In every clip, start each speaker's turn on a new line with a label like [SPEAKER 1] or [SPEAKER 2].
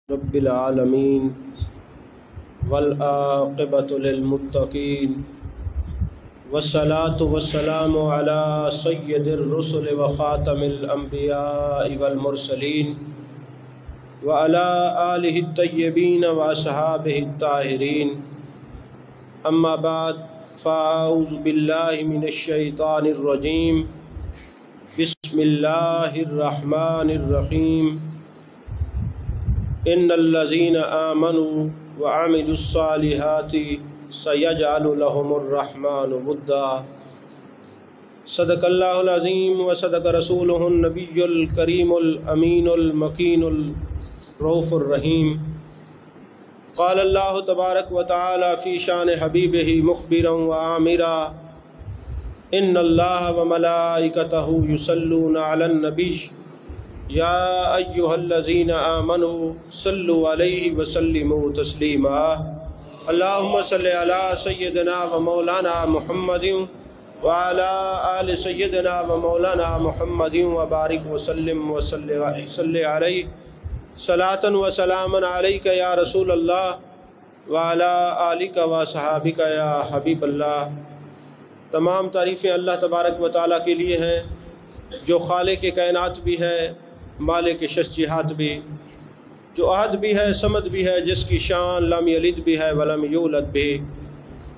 [SPEAKER 1] رب العالمین والعاقبۃ للمتقین والصلاة والسلام علی سید الرسل وخاتم الانبیاء والمرسلین وعلی آلہ الطیبین واصحابہ الطاہرین اما بعد فاعوذ باللہ من الشیطان الرجیم بسم اللہ الرحمن الرحیم ان الذین آمنوا وعملوا الصالحات سیجعل لهم الرحمن ودا صدق اللہ العظیم وصدق رسولہ النبی الکریم الامین المکین الرؤوف الرحیم قال اللہ تبارک وتعالی فی شان حبیبہ مخبرا وآمرا ان اللہ وملائکتہ یصلون علی النبی یا ایہا الذین آمنوا صلوا علیہ وسلموا تسلیما اللہم صلی علی سیدنا و مولانا محمد وعلی آل سیدنا و مولانا محمد وبارک وسلم وصلی علیہ صلاة و سلاما علیک یا رسول اللہ وعلی آلک و صحابک یا حبیب اللہ۔ تمام تعریفیں اللہ تبارک و تعالیٰ کے لیے ہیں جو خالق کائنات بھی ہے، مالک ششجہات بھی، جو احد بھی ہے، صمد بھی ہے، جس کی شان لم یلد بھی ہے ولم یولد بھی۔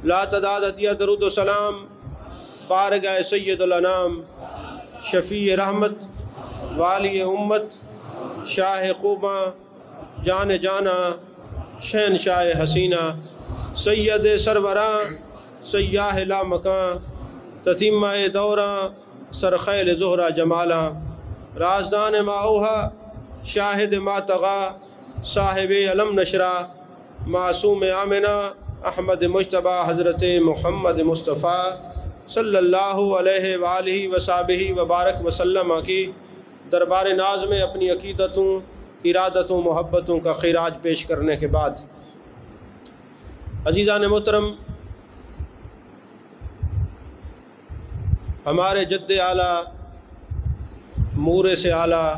[SPEAKER 1] لا تعداد عطیہ درود و سلام بارگاہ سید الانام، شفیع رحمت، والی امت، شاہ خوباں، جان جانا، شہنشاہ حسینہ، سید سروراں، سیاہ لا مکاں، تتیمہ دوراں، سرخیل زہرہ جمالاں، رازدان ماؤہا، شاہد ما تغا، صاحب علم نشرہ، معصوم آمنہ، احمد مجتبہ حضرت محمد مصطفیٰ صلی اللہ علیہ وآلہ وصحبہ وبارک وسلم کی دربار ناز میں اپنی عقیدتوں، ارادتوں، محبتوں کا خراج پیش کرنے کے بعد عزیزان محترم، ہمارے جد اعلیٰ، مور سے اعلیٰ،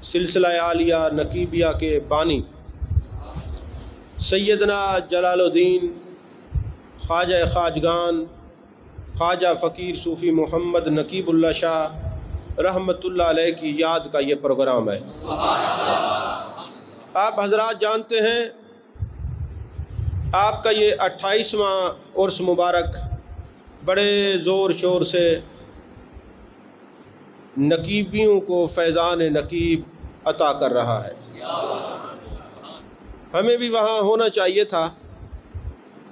[SPEAKER 1] سلسلہ عالیہ نقیبیہ کے بانی سیدنا جلال الدین خواجہ خواجگان خواجہ فقیر صوفی محمد نقیب اللہ شاہ رحمۃ اللہ علیہ کی یاد کا یہ پروگرام ہے۔ آپ حضرات جانتے ہیں آپ کا یہ 28واں عرس مبارک بڑے زور شور سے نقیبیوں کو فیضان نقیب عطا کر رہا ہے۔ ہمیں بھی وہاں ہونا چاہیے تھا۔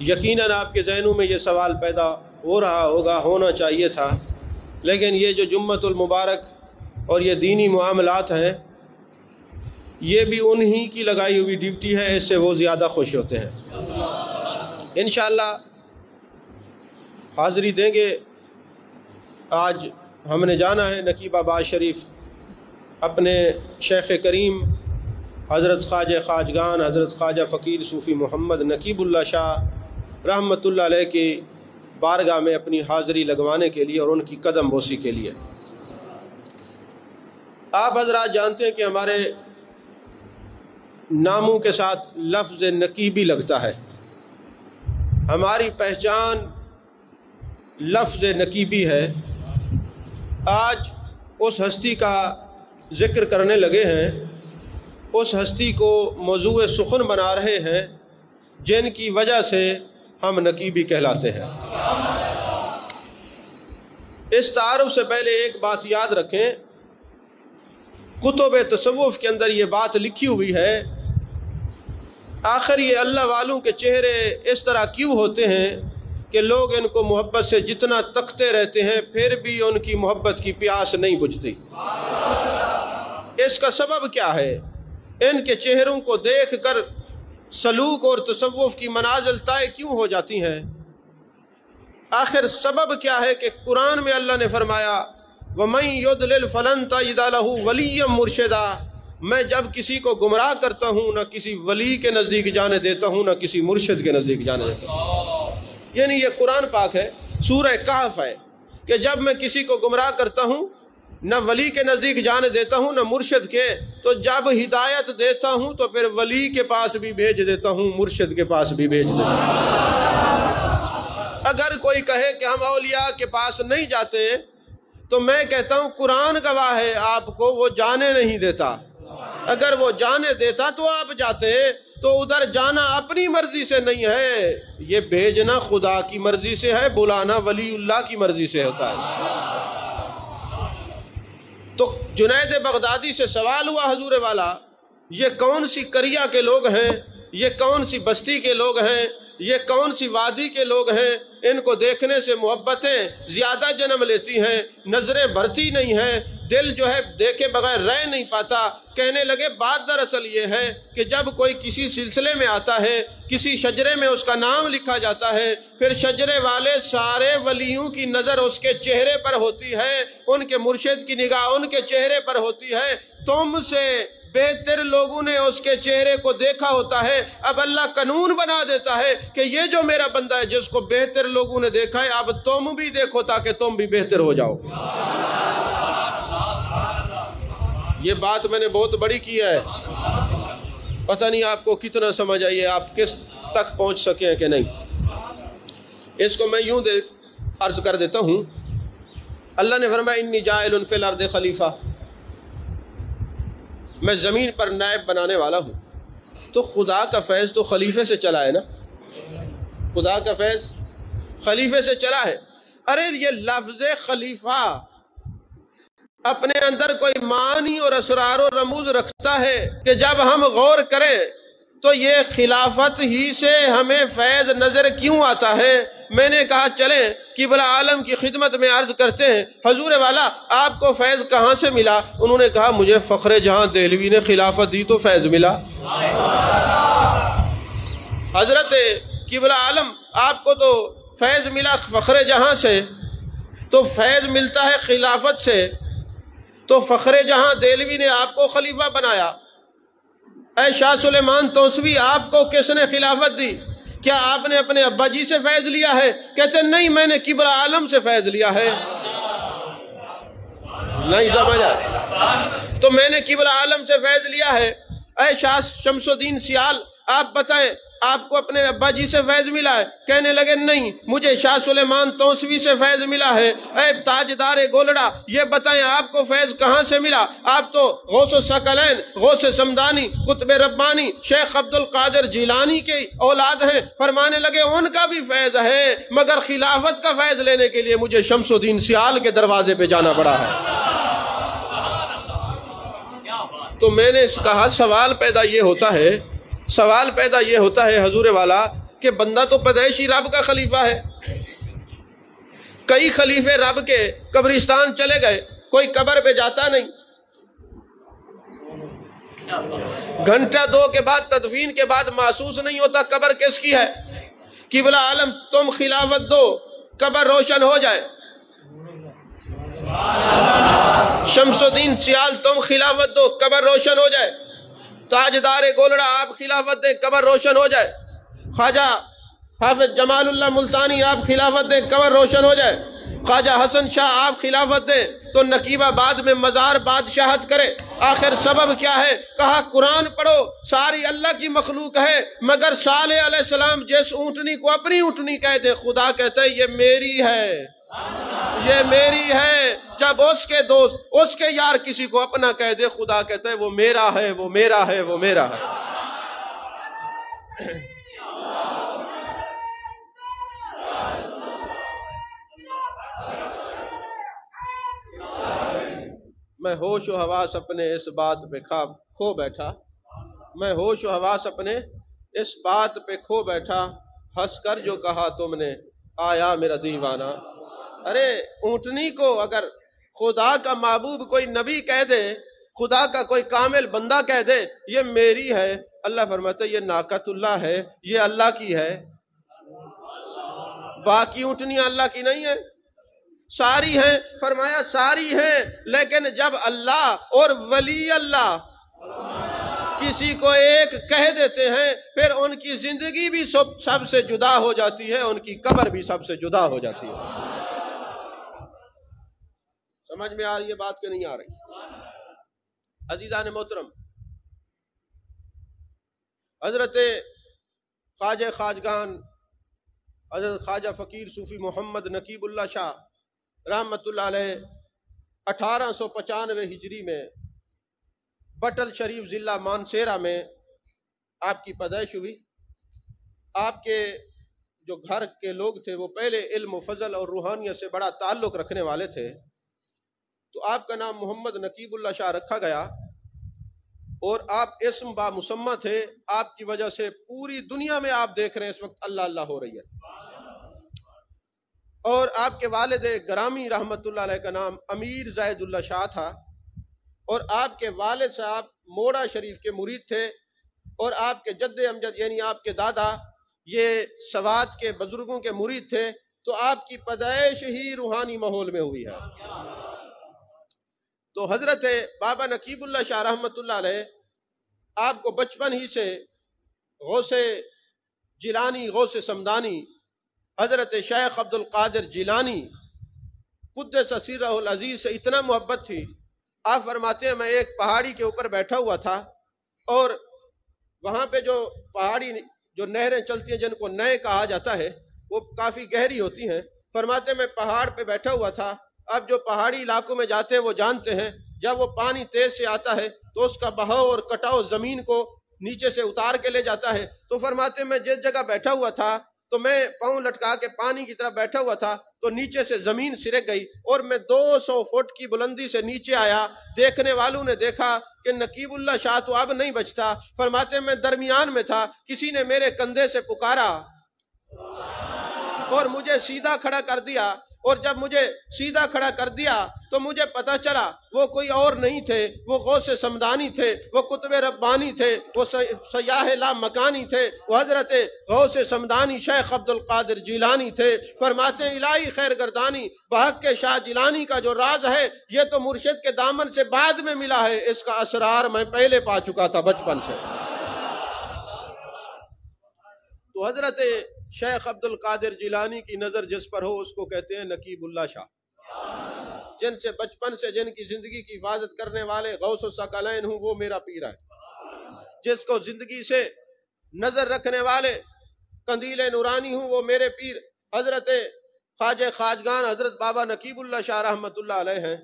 [SPEAKER 1] یقیناً آپ کے ذہنوں میں یہ سوال پیدا ہو رہا ہوگا، ہونا چاہیے تھا، لیکن یہ جو جمعۃ المبارک اور یہ دینی معاملات ہیں، یہ بھی انہی کی لگائی ہوئی ڈیوٹی ہے، اس سے وہ زیادہ خوش ہوتے ہیں۔ انشاءاللہ حاضری دیں گے۔ آج ہم نے جانا ہے نقیب آباد شریف، اپنے شیخ کریم حضرت خواجہ خواجگان حضرت خواجہ فقیر صوفی محمد نقیب اللہ شاہ رحمۃ اللہ علیہ کی بارگاہ میں اپنی حاضری لگوانے کے لیے اور ان کی قدم بوسی کے لیے۔ آپ حضرات جانتے ہیں کہ ہمارے ناموں کے ساتھ لفظ نقیبی لگتا ہے، ہماری پہچان لفظ نقیبی ہے۔ آج اس ہستی کا ذکر کرنے لگے ہیں، اس ہستی کو موضوع سخن بنا رہے ہیں جن کی وجہ سے ہم نقیبی کہلاتے ہیں۔ اس تعارف سے پہلے ایک بات یاد رکھیں، کتب تصوف کے اندر یہ بات لکھی ہوئی ہے، آخر یہ اللہ والوں کے چہرے اس طرح کیوں ہوتے ہیں کہ لوگ ان کو محبت سے جتنا تکتے رہتے ہیں پھر بھی ان کی محبت کی پیاس نہیں بجھتی؟ اس کا سبب کیا ہے؟ ان کے چہروں کو دیکھ کر سلوک اور تصوف کی منازل طے کیوں ہو جاتی ہیں؟ آخر سبب کیا ہے کہ قرآن میں اللہ نے فرمایا وَمَن يُضْلِلْ فَلَن تَجِدَ لَهُ وَلِيًّا مُرْشِدًا، میں جب کسی کو گمراہ کرتا ہوں نہ کسی ولی کے نزدیک جانے دیتا ہوں نہ کسی مرشد کے نزدیک جانے دیتا ہوں۔ یعنی یہ قرآن پاک ہے، سورہ کہف ہے کہ جب میں کسی کو گمراہ کرتا ہوں نہ ولی کے نزدیک جانے دیتا ہوں نہ مرشد کے، تو جب ہدایت دیتا ہوں تو پھر ولی کے پاس بھی بھیج دیتا ہوں، مرشد کے پاس بھی بھیج دیتا ہوں۔ اگر کوئی کہے کہ ہم اولیاء کے پاس نہیں جاتے تو میں کہتا ہوں قرآن گواہ ہے آپ کو وہ جانے نہیں دیتا، اگر وہ جانے دیتا تو آپ جاتے، تو ادھر جانا اپنی مرضی سے نہیں ہے، یہ بھیجنا خدا کی مرضی سے ہے، بلانا ولی اللہ کی مرضی سے ہوتا ہے۔ تو جنید بغدادی سے سوال ہوا حضور والا، یہ کون سی قریہ کے لوگ ہیں، یہ کون سی بستی کے لوگ ہیں، یہ کون سی وادی کے لوگ ہیں، ان کو دیکھنے سے محبتیں زیادہ جنم لیتی ہیں، نظریں بھرتی نہیں ہیں، دل جو ہے دیکھے بغیر رہ نہیں پاتا۔ کہنے لگے بات دراصل یہ ہے کہ جب کوئی کسی سلسلے میں آتا ہے، کسی شجرے میں اس کا نام لکھا جاتا ہے، پھر شجرے والے سارے ولیوں کی نظر اس کے چہرے پر ہوتی ہے، ان کے مرشد کی نگاہ ان کے چہرے پر ہوتی ہے، تم سے بہتر لوگوں نے اس کے چہرے کو دیکھا ہوتا ہے، اب اللہ قانون بنا دیتا ہے کہ یہ جو میرا بندہ ہے جس کو بہتر لوگوں نے دیکھا ہے، اب تم بھی دیکھو تاکہ تم بھی بہتر ہو جاؤ۔ یہ بات میں نے بہت بڑی کی ہے، پتہ نہیں آپ کو کتنا سمجھ آئی ہے، آپ کس تک پہنچ سکے ہیں کہ نہیں۔ اس کو میں یوں عرض کر دیتا ہوں، اللہ نے فرمایا انی جاعل فی الارض خلیفہ، میں زمین پر نائب بنانے والا ہوں، تو خدا کا فیض تو خلیفے سے چلا ہے نا، خدا کا فیض خلیفے سے چلا ہے۔ ارے یہ لفظ خلیفہ اپنے اندر کوئی معنی اور اسرار و رموز رکھتا ہے کہ جب ہم غور کریں تو یہ خلافت ہی سے ہمیں فیض نظر کیوں آتا ہے۔ میں نے کہا چلیں قبلہ عالم کی خدمت میں عرض کرتے ہیں، حضور والا آپ کو فیض کہاں سے ملا؟ انہوں نے کہا مجھے فخر جہاں دہلوی نے خلافت دی تو فیض ملا۔ حضرت قبلہ عالم آپ کو تو فیض ملا فخر جہاں سے، تو فیض ملتا ہے خلافت سے، تو فخر جہاں دہلوی نے آپ کو خلیفہ بنایا۔ اے شاہ سلیمان توسوی آپ کو کس نے خلافت دی؟ کیا آپ نے اپنے ابا جی سے فیض لیا ہے؟ کہتے نہیں میں نے قبلہ عالم سے فیض لیا ہے۔ نہیں سمجھا؟ تو میں نے قبلہ عالم سے فیض لیا ہے۔ اے شاہ شمس الدین سیال آپ بتائیں آپ کو اپنے ابا جی سے فیض ملا ہے؟ کہنے لگے نہیں مجھے شاہ سلیمان توسوی سے فیض ملا ہے۔ اے تاجدار گولڑا یہ بتائیں آپ کو فیض کہاں سے ملا؟ آپ تو غوث الثقلین، غوث سمدانی، قطب ربانی، شیخ عبد القادر جیلانی کے اولاد ہیں۔ فرمانے لگے ان کا بھی فیض ہے، مگر خلافت کا فیض لینے کے لیے مجھے شمس الدین سیال کے دروازے پہ جانا پڑا ہے۔ تو میں نے کہا سوال پیدا یہ ہوتا ہے حضور والا کہ بندہ تو پیدائشی رب کا خلیفہ ہے۔ کئی خلیفے رب کے قبرستان چلے گئے، کوئی قبر پہ جاتا نہیں، گھنٹہ دو کے بعد تدفین کے بعد محسوس نہیں ہوتا قبر کس کی ہے۔ قبلہ عالم تم خلافت دو قبر روشن ہو جائے، شمس الدین سیال تم خلافت دو قبر روشن ہو جائے، تاجدار گولڑا آپ خلافت دیں قبر روشن ہو جائے، خواجہ حافظ جمال اللہ ملتانی آپ خلافت دیں قبر روشن ہو جائے، خواجہ حسن شاہ آپ خلافت دیں تو نقیب آباد میں مزار بادشاہت کرے۔ آخر سبب کیا ہے؟ کہا قرآن پڑھو ساری اللہ کی مخلوق ہے، مگر صالح علیہ السلام جس اونٹنی کو اپنی اونٹنی کہہ دے خدا کہتا ہے یہ میری ہے، یہ میری ہے۔ جب اس کے دوست اس کے یار کسی کو اپنا کہہ دے خدا کہتا ہے وہ میرا ہے، وہ میرا ہے، وہ میرا ہے۔ میں ہوش و حواس اپنے اس بات پہ کھو بیٹھا، میں ہوش و حواس اپنے اس بات پہ کھو بیٹھا، ہنس کر جو کہا تم نے آیا میرا دیوانہ۔ ارے اونٹنی کو اگر خدا کا محبوب کوئی نبی کہہ دے، خدا کا کوئی کامل بندہ کہہ دے یہ میری ہے، اللہ فرماتا ہے یہ ناقۃ اللہ ہے، یہ اللہ کی ہے۔ باقی اونٹنیاں اللہ کی نہیں ہیں، ساری ہیں، فرمایا ساری ہیں، لیکن جب اللہ اور ولی اللہ کسی کو ایک کہہ دیتے ہیں پھر ان کی زندگی بھی سب سے جدا ہو جاتی ہے، ان کی قبر بھی سب سے جدا ہو جاتی ہے۔ سمجھ میں آ رہی ہے بات کہ نہیں آ رہی؟ عزیزان محترم، حضرت خواجہ خواجگان حضرت خواجہ فقیر صوفی محمد نقیب اللہ شاہ رحمۃ اللہ علیہ 1895 ہجری میں بٹل شریف ضلع مانسیرہ میں آپ کی پیدائش ہوئی۔ آپ کے جو گھر کے لوگ تھے وہ پہلے علم و فضل اور روحانیت سے بڑا تعلق رکھنے والے تھے، تو آپ کا نام محمد نقیب اللہ شاہ رکھا گیا، اور آپ اسم با مسمہ تھے۔ آپ کی وجہ سے پوری دنیا میں آپ دیکھ رہے ہیں اس وقت اللہ اللہ ہو رہی ہے۔ اور آپ کے والد گرامی رحمت اللہ علیہ کا نام امیر زید اللہ شاہ تھا، اور آپ کے والد صاحب موڑا شریف کے مرید تھے، اور آپ کے جد امجد یعنی آپ کے دادا یہ سوات کے بزرگوں کے مرید تھے۔ تو آپ کی پیدائش ہی روحانی ماحول میں ہوئی ہے۔ تو حضرت بابا نقیب اللہ شاہ رحمت اللہ علیہ آپ کو بچپن ہی سے غوث جیلانی غوث سمدانی حضرت شیخ عبد القادر جیلانی قدس سرہ العزیز سے اتنا محبت تھی۔ آپ فرماتے ہیں میں ایک پہاڑی کے اوپر بیٹھا ہوا تھا، اور وہاں پہ جو پہاڑی جو نہریں چلتی ہیں جن کو نئے کہا جاتا ہے وہ کافی گہری ہوتی ہیں۔ فرماتے ہیں میں پہاڑ پہ بیٹھا ہوا تھا۔ اب جو پہاڑی علاقوں میں جاتے ہیں وہ جانتے ہیں جب وہ پانی تیز سے آتا ہے تو اس کا بہاؤ اور کٹاؤ زمین کو نیچے سے اتار کے لے جاتا ہے۔ تو فرماتے ہیں میں جس جگہ بیٹھا ہوا تھا تو میں پاؤں لٹکا کے پانی کی طرف بیٹھا ہوا تھا، تو نیچے سے زمین سرک گئی اور میں 200 فٹ کی بلندی سے نیچے آیا۔ دیکھنے والوں نے دیکھا کہ نقیب اللہ شاہ تو اب نہیں بچتا۔ فرماتے ہیں میں درمیان میں تھا، کسی نے میرے کندھے سے پکارا اور مجھے سیدھا کھڑا کر دیا، اور جب مجھے سیدھا کھڑا کر دیا تو مجھے پتا چلا وہ کوئی اور نہیں تھے، وہ غوث سمدانی تھے، وہ قطب ربانی تھے، وہ سیاح لا مکانی تھے، وہ حضرت غوث سمدانی شیخ عبد القادر جیلانی تھے۔ فرماتے ہیں الہی خیر گردانی بحق کے شاہ جیلانی کا جو راز ہے یہ تو مرشد کے دامن سے بعد میں ملا ہے، اس کا اسرار میں پہلے پا چکا تھا بچپن سے۔ تو حضرت شیخ عبد القادر جیلانی کی نظر جس پر ہو اس کو کہتے ہیں نقیب اللہ شاہ۔ جن سے بچپن سے جن کی زندگی کی حفاظت کرنے والے غوث الثقلین ہوں وہ میرا پیر ہے۔ جس کو زندگی سے نظر رکھنے والے قندیل نورانی ہوں وہ میرے پیر حضرت خواجہ خواجگان حضرت بابا نقیب اللہ شاہ رحمت اللہ علیہ ہیں۔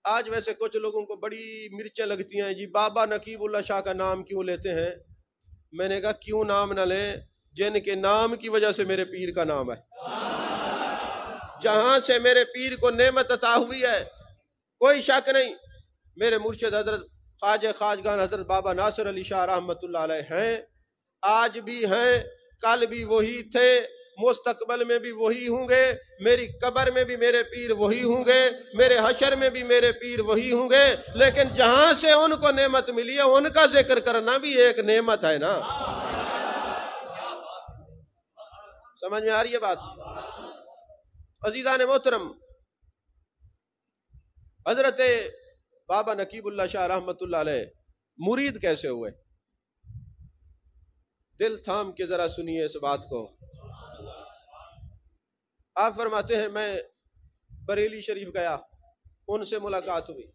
[SPEAKER 1] آج ویسے کچھ لوگوں کو بڑی مرچیں لگتی ہیں، جی بابا نقیب اللہ شاہ کا نام کیوں لیتے ہیں؟ میں نے کہا کیوں نام نہ لیں، جن کے نام کی وجہ سے میرے پیر کا نام ہے۔ جہاں سے میرے پیر کو نعمت عطا ہوئی ہے کوئی شک نہیں، میرے مرشد حضرت خواجہ خواجگان حضرت بابا ناصر علی شاہ رحمت اللہ علیہ ہیں، آج بھی ہیں، کل بھی وہی تھے، مستقبل میں بھی وہی ہوں گے، میری قبر میں بھی میرے پیر وہی ہوں گے، میرے حشر میں بھی میرے پیر وہی ہوں گے۔ لیکن جہاں سے ان کو نعمت ملی ہے ان کا ذکر کرنا بھی ایک نعمت ہے نا۔ سمجھ میں آ رہی ہے بات؟ عزیزان محترم، حضرت بابا نقیب اللہ شاہ رحمت اللہ علیہ مرید کیسے ہوئے؟ دل تھام کے ذرا سنیے اس بات کو۔ آپ فرماتے ہیں میں بریلی شریف گیا، ان سے ملاقات ہوئی،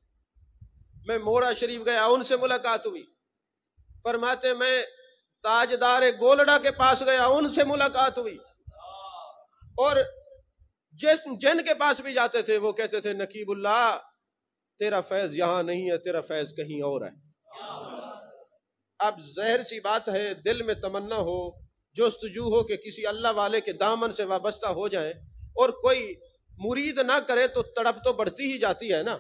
[SPEAKER 1] میں موڑا شریف گیا، ان سے ملاقات ہوئی۔ فرماتے ہیں میں تاجدار گولڑا کے پاس گیا، ان سے ملاقات ہوئی، اور جن کے پاس بھی جاتے تھے وہ کہتے تھے نقیب اللہ تیرا فیض یہاں نہیں ہے، تیرا فیض کہیں اور ہے۔ اب ظاہر سی بات ہے دل میں تمنا ہو، جستجو ہو کہ کسی اللہ والے کے دامن سے وابستہ ہو جائیں، اور کوئی مرید نہ کرے تو تڑپ تو بڑھتی ہی جاتی ہے نا۔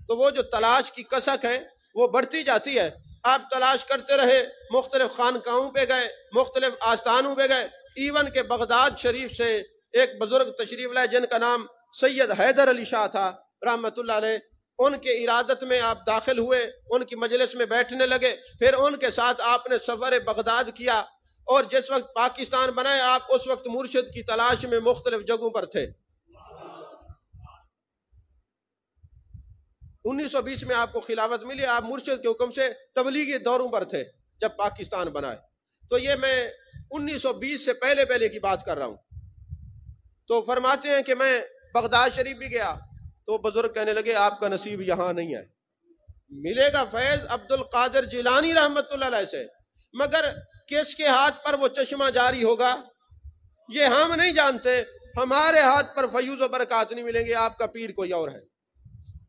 [SPEAKER 1] تو وہ جو تلاش کی کسک ہے وہ بڑھتی جاتی ہے۔ آپ تلاش کرتے رہے، مختلف خانقاہوں پہ گئے، مختلف آستانوں پہ گئے، ایون کہ بغداد شریف سے ایک بزرگ تشریف لائے جن کا نام سید حیدر علی شاہ تھا رحمت اللہ علیہ، ان کے ارادت میں آپ داخل ہوئے، ان کی مجلس میں بیٹھنے لگے، پھر ان کے ساتھ آپ نے سفر بغداد کیا، اور جس وقت پاکستان بنائے آپ اس وقت مرشد کی تلاش میں مختلف جگہوں پر تھے۔ 1920 میں آپ کو خلافت ملی، آپ مرشد کے حکم سے تبلیغی دوروں پر تھے جب پاکستان بنائے۔ تو یہ میں 1920 سے پہلے کی بات کر رہا ہوں۔ تو فرماتے ہیں کہ میں بغداد شریف بھی گیا، تو بزرگ کہنے لگے آپ کا نصیب یہاں نہیں ہے، ملے گا فیض عبد القادر جیلانی رحمت اللہ علیہ سے، مگر کس کے ہاتھ پر وہ چشمہ جاری ہوگا یہ ہم نہیں جانتے، ہمارے ہاتھ پر فیوز و برکات نہیں ملیں گے، آپ کا پیر کوئی اور ہے۔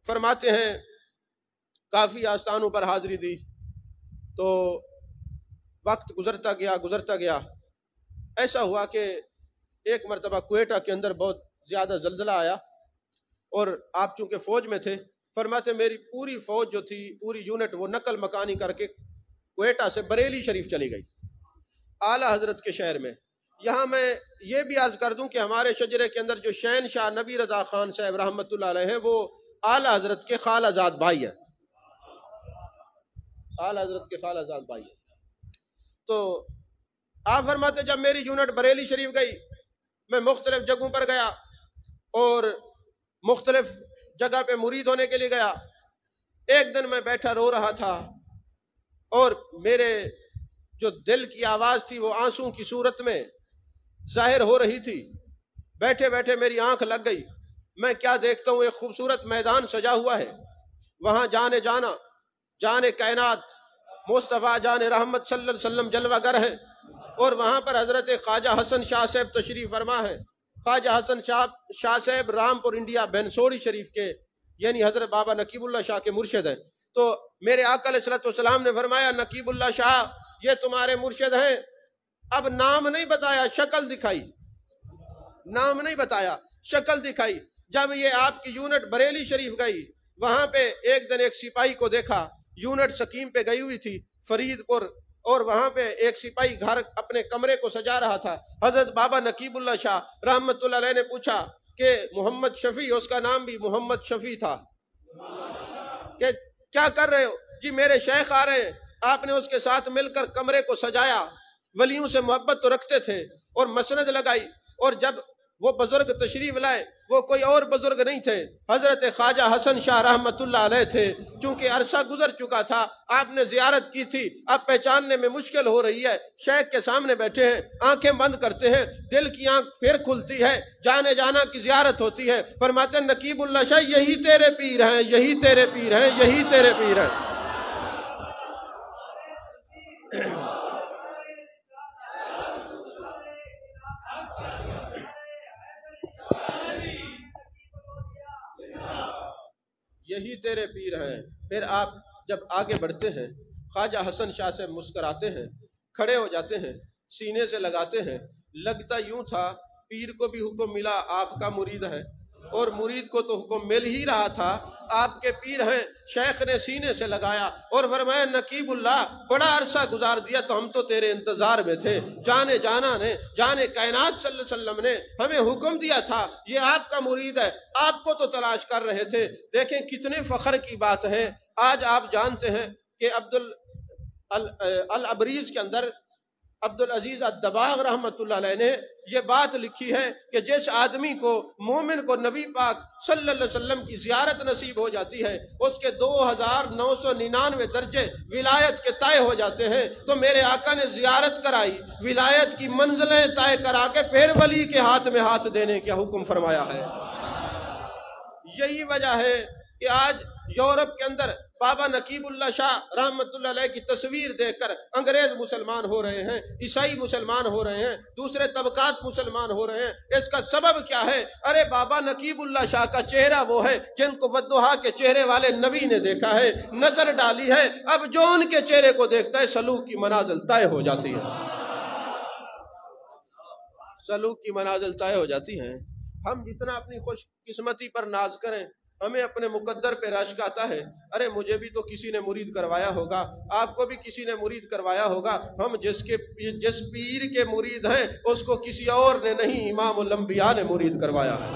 [SPEAKER 1] فرماتے ہیں کافی آستانوں پر حاضری دی تو وقت گزرتا گیا، ایسا ہوا کہ ایک مرتبہ کوئٹہ کے اندر بہت زیادہ زلزلہ آیا، اور آپ چونکہ فوج میں تھے، فرماتے میری پوری فوج جو تھی، پوری یونٹ، وہ نقل مکانی کر کے کوئٹہ سے بریلی شریف چلی گئی، اعلیٰ حضرت کے شہر میں۔ یہاں میں یہ بھی عرض کر دوں کہ ہمارے شجرے کے اندر جو شہنشاہ نبی رضا خان صاحب رحمت اللہ علیہ ہیں، وہ اعلیٰ حضرت کے خالہ زاد بھائی ہیں، اعلیٰ حضرت کے خالہ زاد بھائی ہیں۔ تو آپ فرماتے جب میری یونٹ بریلی شریف گئی، میں مختلف جگہوں پر گیا اور مختلف جگہ پہ مرید ہونے کے لیے گیا۔ ایک دن میں بیٹھا رو رہا تھا اور میرے جو دل کی آواز تھی وہ آنسوں کی صورت میں ظاہر ہو رہی تھی۔ بیٹھے بیٹھے میری آنکھ لگ گئی، میں کیا دیکھتا ہوں، ایک خوبصورت میدان سجا ہوا ہے، وہاں جان کائنات مصطفیٰ جان رحمت صلی اللہ علیہ وسلم جلوہ گر ہیں، اور وہاں پر حضرت خواجہ حسن شاہ صاحب تشریف فرما ہے۔ خواجہ حسن شاہ صاحب رامپور انڈیا بنسوڑی شریف کے، یعنی حضرت بابا نقیب اللہ شاہ کے مرشد ہیں۔ تو میرے آقا علیہ السلام نے فرمایا نقیب اللہ شاہ یہ تمہارے مرشد ہیں، اب نام نہیں بتایا، شکل دکھائی، نام نہیں بتایا، شکل دکھائی۔ جب یہ آپ کی یونٹ بریلی شریف گئی، وہاں پہ ایک دن ایک سپاہی کو دیکھا، یونٹ سکیم پہ گئی ہوئی تھی فرید پور، اور وہاں پہ ایک سپاہی گھر اپنے کمرے کو سجا رہا تھا۔ حضرت بابا نقیب اللہ شاہ رحمت اللہ علیہ نے پوچھا کہ محمد شفیع، اس کا نام بھی محمد شفیع تھا، کہ کیا کر رہے ہو؟ جی میرے شیخ آ رہے ہیں۔ آپ نے اس کے ساتھ مل کر کمرے کو سجایا، ولیوں سے محبت تو رکھتے تھے، اور مسند لگائی، اور جب وہ بزرگ تشریف لائے، وہ کوئی اور بزرگ نہیں تھے، حضرت خواجہ حسن شاہ رحمت اللہ علیہ تھے۔ چونکہ عرصہ گزر چکا تھا، آپ نے زیارت کی تھی، اب پہچاننے میں مشکل ہو رہی ہے۔ شیخ کے سامنے بیٹھے ہیں، آنکھیں بند کرتے ہیں، دل کی آنکھ پھر کھلتی ہے، جانے جانا کی زیارت ہوتی ہے۔ فرماتے ہیں نقیب اللہ شاہ یہی تیرے پیر ہیں، یہی تیرے پیر ہیں، یہی تیرے پیر ہیں۔ یہی تیرے پیر ہیں۔ پھر آپ جب آگے بڑھتے ہیں، خواجہ حسن شاہ سے مسکراتے ہیں، کھڑے ہو جاتے ہیں، سینے سے لگاتے ہیں۔ لگتا یوں تھا پیر کو بھی حکم ملا آپ کا مرید ہے، اور مرید کو تو حکم مل ہی رہا تھا آپ کے پیر ہیں۔ شیخ نے سینے سے لگایا اور فرمایا نقیب اللہ بڑا عرصہ گزار دیا تو ہم تو تیرے انتظار میں تھے، جانے جانا نے، جانے کائنات صلی اللہ علیہ وسلم نے ہمیں حکم دیا تھا یہ آپ کا مرید ہے، آپ کو تو تلاش کر رہے تھے۔ دیکھیں کتنے فخر کی بات ہے، آج آپ جانتے ہیں کہ الابریز کے اندر عبدالعزیز الدباغ رحمت اللہ علیہ نے یہ بات لکھی ہے کہ جس آدمی کو، مومن کو نبی پاک صلی اللہ علیہ وسلم کی زیارت نصیب ہو جاتی ہے، اس کے 2999 درجے ولایت کے طے ہو جاتے ہیں۔ تو میرے آقا نے زیارت کرائی، ولایت کی منزلیں طے کرا کے پھر ولی کے ہاتھ میں ہاتھ دینے کا حکم فرمایا ہے۔ یہی وجہ ہے کہ آج یورپ کے اندر بابا نقیب اللہ شاہ رحمت اللہ علیہ کی تصویر دیکھ کر انگریز مسلمان ہو رہے ہیں، عیسائی مسلمان ہو رہے ہیں، دوسرے طبقات مسلمان ہو رہے ہیں۔ اس کا سبب کیا ہے؟ ارے بابا نقیب اللہ شاہ کا چہرہ وہ ہے جن کو ودھا کے چہرے والے نبی نے دیکھا ہے، نظر ڈالی ہے، اب جو ان کے چہرے کو دیکھتا ہے سلوک کی منازل طے ہو جاتی ہے، سلوک کی منازل طے ہو جاتی ہیں۔ ہم جتنا اپنی خوش قسمتی پر ناز کریں، ہمیں اپنے مقدر پہ رشک آتا ہے، ارے مجھے بھی تو کسی نے مرید کروایا ہوگا، آپ کو بھی کسی نے مرید کروایا ہوگا۔ ہم جس پیر کے مرید ہیں اس کو کسی اور نے نہیں، امام الانبیاء نے مرید کروایا ہے،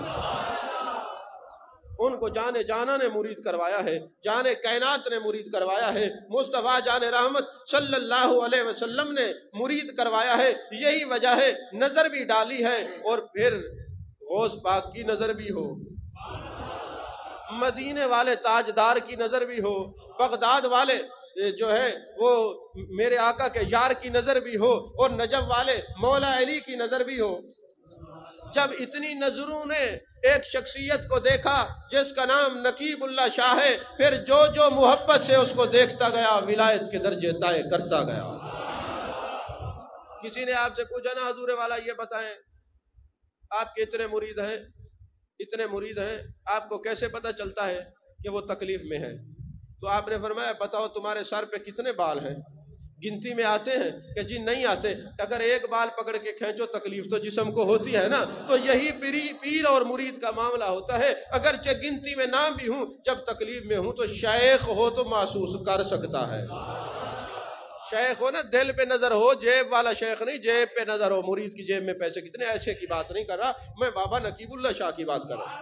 [SPEAKER 1] ان کو جانے جانا نے مرید کروایا ہے، جانے کائنات نے مرید کروایا ہے، مصطفیٰ جان رحمت صلی اللہ علیہ وسلم نے مرید کروایا ہے۔ یہی وجہ ہے نظر بھی ڈالی ہے، اور پھر غوث پاک کی نظر بھی ہو، مدینے والے تاجدار کی نظر بھی ہو، بغداد والے جو ہے وہ میرے آقا کے یار کی نظر بھی ہو، اور نجف والے مولا علی کی نظر بھی ہو۔ جب اتنی نظروں نے ایک شخصیت کو دیکھا جس کا نام نقیب اللہ شاہ ہے، پھر جو جو محبت سے اس کو دیکھتا گیا ولایت کے درجے طے کرتا گیا۔ کسی نے آپ سے پوچھا نا حضور والا یہ بتائیں آپ کے اتنے مرید ہیں آپ کو کیسے پتہ چلتا ہے کہ وہ تکلیف میں ہیں؟ تو آپ نے فرمایا بتاؤ تمہارے سر پہ کتنے بال ہیں؟ گنتی میں آتے ہیں کہ جی نہیں آتے۔ اگر ایک بال پکڑ کے کھینچو تکلیف تو جسم کو ہوتی ہے نا، تو یہی پیر اور مرید کا معاملہ ہوتا ہے۔ اگرچہ گنتی میں نام بھی ہوں، جب تکلیف میں ہوں تو شیخ ہو تو محسوس کر سکتا ہے۔ شیخ ہو نا، دل پہ نظر ہو، جیب والا شیخ نہیں، جیب پہ نظر ہو۔ مرید کی جیب میں پیسے کتنے، ایسے کی بات نہیں کر رہا میں، بابا نقیب اللہ شاہ کی بات کر رہا ہوں۔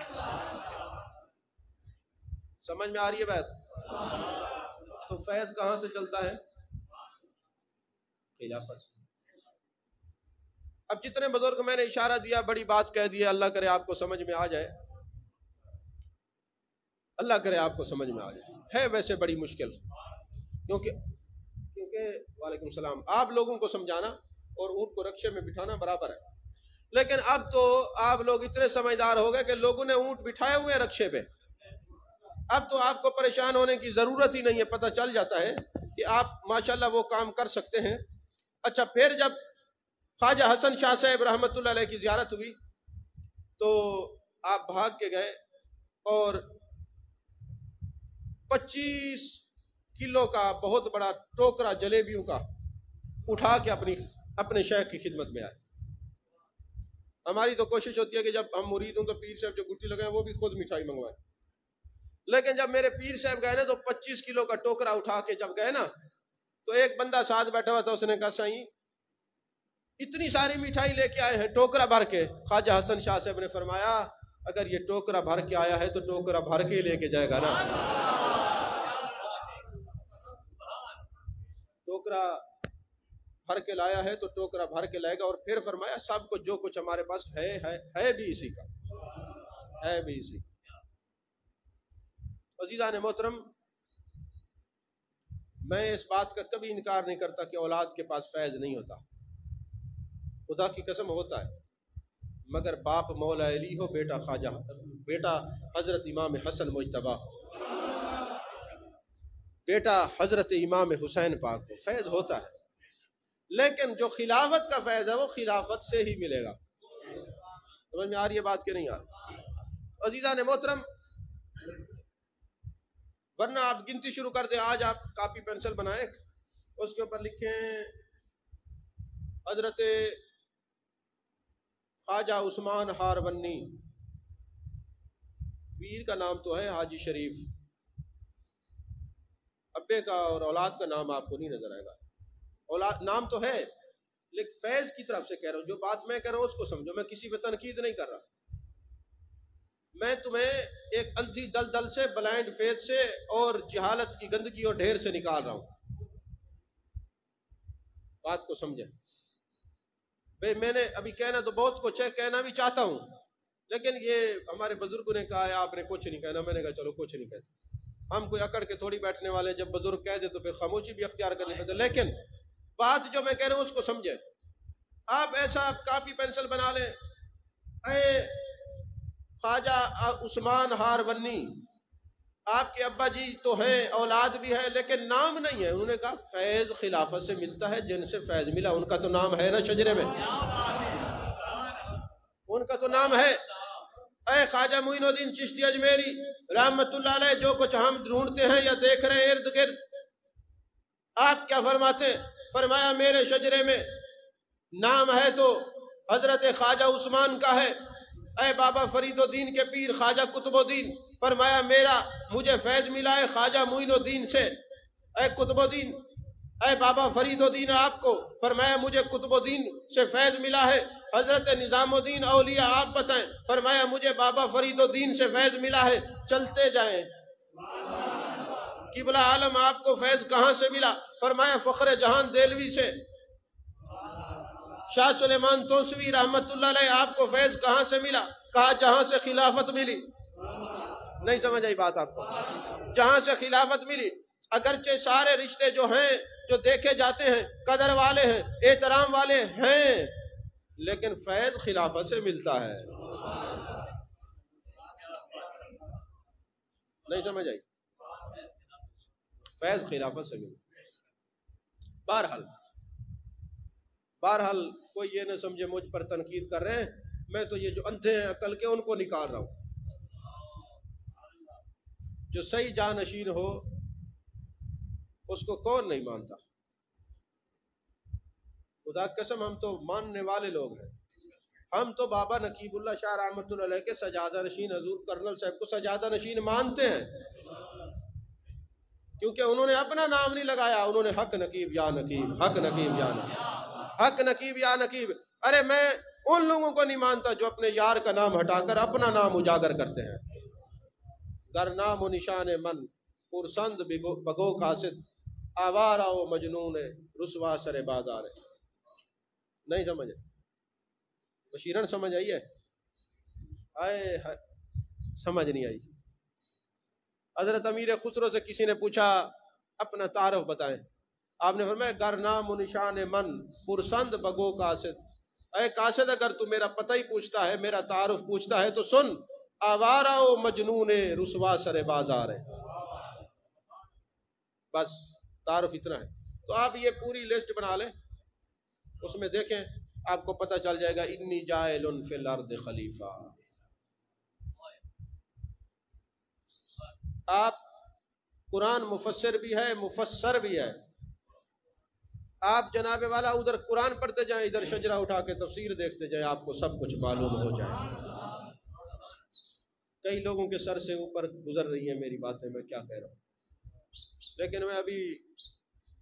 [SPEAKER 1] سمجھ میں آ رہی ہے بات؟ تو فیض کہاں سے چلتا ہے؟ خلافت سے۔ اب جتنے بزرگ میں نے اشارہ دیا، بڑی بات کہہ دی ہے، اللہ کرے آپ کو سمجھ میں آ جائے، اللہ کرے آپ کو سمجھ میں آ جائے۔ ہے ویسے بڑی مشکل، کیونکہ وعلیکم السلام، آپ لوگوں کو سمجھانا اور اونٹ کو رکشے میں بٹھانا برابر ہے، لیکن اب تو آپ لوگ اتنے سمجھدار ہو گئے کہ لوگوں نے اونٹ بٹھائے ہوئے رکشے پہ، اب تو آپ کو پریشان ہونے کی ضرورت ہی نہیں ہے، پتہ چل جاتا ہے کہ آپ ماشاءاللہ وہ کام کر سکتے ہیں۔ اچھا، پھر جب خواجہ حسن شاہ صاحب رحمۃ اللہ علیہ کی زیارت ہوئی تو آپ بھاگ کے گئے اور 25 کلو کا بہت بڑا ٹوکرا جلیبیوں کا اٹھا کے اپنے شیخ کی خدمت میں آئے۔ ہماری تو کوشش ہوتی ہے کہ جب ہم مرید ہوں تو پیر صاحب جو گٹی لگائیں وہ بھی خود مٹھائی منگوائیں، لیکن جب میرے پیر صاحب گئے نا تو 25 کلو کا ٹوکرا اٹھا کے جب گئے نا تو ایک بندہ ساتھ بیٹھا ہوا تھا، اس نے کہا سائیں اتنی ساری مٹھائی لے کے آئے ہیں ٹوکرا بھر کے۔ خواجہ حسن شاہ صاحب نے فرمایا اگر یہ ٹوکرا بھر کے آیا ہے تو ٹوکرا بھر کے لے کے جائے گا نا، ٹوکرا بھر کے لایا ہے تو ٹوکرا بھر کے لائے گا۔ اور پھر فرمایا سب کو جو کچھ ہمارے پاس ہے بھی اسی کا، ہے بھی اسی کا۔ عزیزان محترم، میں اس بات کا کبھی انکار نہیں کرتا کہ اولاد کے پاس فیض نہیں ہوتا، خدا کی قسم ہوتا ہے، مگر باپ مولا علی ہو، بیٹا حضرت امام حسن مجتبیٰ ہو، بیٹا حضرت امام حسین پاک ہو، فیض ہوتا ہے۔ لیکن جو خلافت کا فیض ہے وہ خلافت سے ہی ملے گا۔ سمجھ میں آ رہی ہے بات کہ نہیں آ رہی؟ عزیزان محترم، ورنہ آپ گنتی شروع کر دیں، آج آپ کاپی پینسل بنائیں، اس کے اوپر لکھیں حضرت خواجہ عثمان ہارونی، پیر کا نام تو ہے حاجی شریف، ابے کا اور اولاد کا نام آپ کو نہیں نظر آئے گا، اولاد نام تو ہے لیکن فیض کی طرف سے کہہ رہا ہوں، جو بات میں کہہ رہا ہوں اس کو سمجھو، میں کسی پہ تنقید نہیں کر رہا، میں تمہیں ایک اندھی دلدل سے، بلائنڈ فیتھ سے اور جہالت کی گندگی اور ڈھیر سے نکال رہا ہوں، بات کو سمجھیں۔ بھئی میں نے ابھی کہنا تو بہت کچھ ہے، کہنا بھی چاہتا ہوں، لیکن یہ ہمارے بزرگوں نے کہا ہے آپ نے کچھ نہیں کہنا، میں نے کہا چلو کچھ نہیں کہتا، ہم کوئی اکڑ کے تھوڑی بیٹھنے والے، جب بزرگ کہہ دے تو پھر خاموشی بھی اختیار کرنی پڑتی، لیکن بات جو میں کہہ رہا ہوں اس کو سمجھیں۔ آپ ایسا کاپی پینسل بنا لیں، اے خواجہ عثمان ہارونی، آپ کے ابا جی تو ہیں، اولاد بھی ہے، لیکن نام نہیں ہے۔ انہوں نے کہا فیض خلافت سے ملتا ہے، جن سے فیض ملا ان کا تو نام ہے نا شجرے میں، ان کا تو نام ہے۔ اے خواجہ معین الدین چشتی اجمیری رحمت اللہ علیہ، جو کچھ ہم ڈھونڈتے ہیں یا دیکھ رہے ہیں ارد گرد، آپ کیا فرماتے ہیں؟ فرمایا میرے شجرے میں نام ہے تو حضرت خواجہ عثمان کا ہے۔ اے بابا فرید الدین کے پیر خواجہ قطب الدین، فرمایا مجھے فیض ملا ہے خواجہ معین الدین سے۔ اے قطب الدین، اے بابا فرید الدین آپ کو، فرمایا مجھے قطب الدین سے فیض ملا ہے۔ حضرت نظام الدین اولیاء آپ بتائیں، فرمایا مجھے بابا فرید الدین سے فیض ملا ہے۔ چلتے جائیں، قبلہ عالم آپ کو فیض کہاں سے ملا؟ فرمایا فخر جہان دہلوی سے۔ شاہ سلیمان توسوی رحمت اللہ علیہ، آپ کو فیض کہاں سے ملا؟ کہا جہاں سے خلافت ملی۔ نہیں سمجھ آئی بات آپ کو؟ جہاں سے خلافت ملی۔ اگرچہ سارے رشتے جو ہیں، جو دیکھے جاتے ہیں، قدر والے ہیں، احترام والے ہیں، لیکن فیض خلافت سے ملتا ہے. نہیں سمجھ آئی؟ فیض خلافت سے ملتا ہے. بہرحال کوئی یہ نہ سمجھے مجھ پر تنقید کر رہے ہیں، میں تو یہ جو اندھے ہیں عقل کے ان کو نکال رہا ہوں. جو صحیح جانشین ہو اس کو کون نہیں مانتا؟ خدا کی قسم ہم تو ماننے والے لوگ ہیں. ہم تو بابا نقیب اللہ شاہ رحمۃ اللہ علیہ کے سجادہ نشین حضور کرنل صاحب کو سجادہ نشین مانتے ہیں، کیونکہ انہوں نے اپنا نام نہیں لگایا، انہوں نے حق نقیب یا نقیب، حق نقیب یا نقیب، حق نقیب یا نقیب. ارے میں ان لوگوں کو نہیں مانتا جو اپنے یار کا نام ہٹا کر اپنا نام اجاگر کرتے ہیں. گر نام و نشان من پرسند بگو قاصد، آوارہ و مجنون رسوا سر بازار. نہیں سمجھ بشیرن سمجھ آئی ہے؟ آئے سمجھ نہیں آئی. حضرت امیر خسرو سے کسی نے پوچھا اپنا تعارف بتائیں، آپ نے فرمایا گر نام و نشان من پرسند بگو قاصد. اے قاصد اگر تو میرا پتہ ہی پوچھتا ہے، میرا تعارف پوچھتا ہے تو سن، آوارہ و مجنون رسوا سر بازار ہے. بس تعارف اتنا ہے. تو آپ یہ پوری لسٹ بنا لیں، اس میں دیکھیں آپ کو پتہ چل جائے گا انی جائل فی الارض خلیفہ. آپ قرآن مفسر بھی ہے، مفسر بھی ہے. آپ جناب والا ادھر قرآن پڑھتے جائیں، ادھر شجرہ اٹھا کے تفسیر دیکھتے جائیں، آپ کو سب کچھ معلوم ہو جائے. کئی لوگوں کے سر سے اوپر گزر رہی ہیں میری باتیں، میں کیا کہہ رہا ہوں، لیکن میں ابھی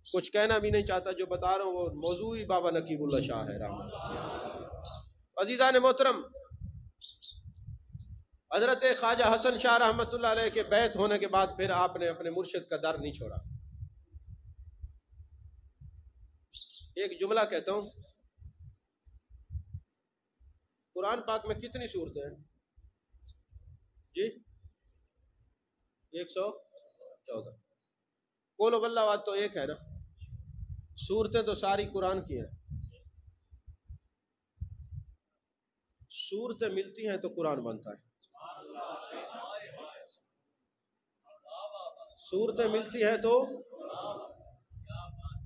[SPEAKER 1] کچھ کہنا بھی نہیں چاہتا. جو بتا رہا ہوں وہ موضوع ہی بابا نقیب اللہ شاہ ہے رحمۃ اللہ. عزیزان محترم، حضرت خواجہ حسن شاہ رحمۃ اللہ علیہ کے بیعت ہونے کے بعد پھر آپ نے اپنے مرشد کا در نہیں چھوڑا. ایک جملہ کہتا ہوں، قرآن پاک میں کتنی صورتیں ہیں جی؟ 114. قول واللہ واد تو ایک ہے نا، صورتیں تو ساری قرآن کی ہیں. صورتیں ملتی ہیں تو قرآن بنتا ہے. صورتیں ملتی ہیں تو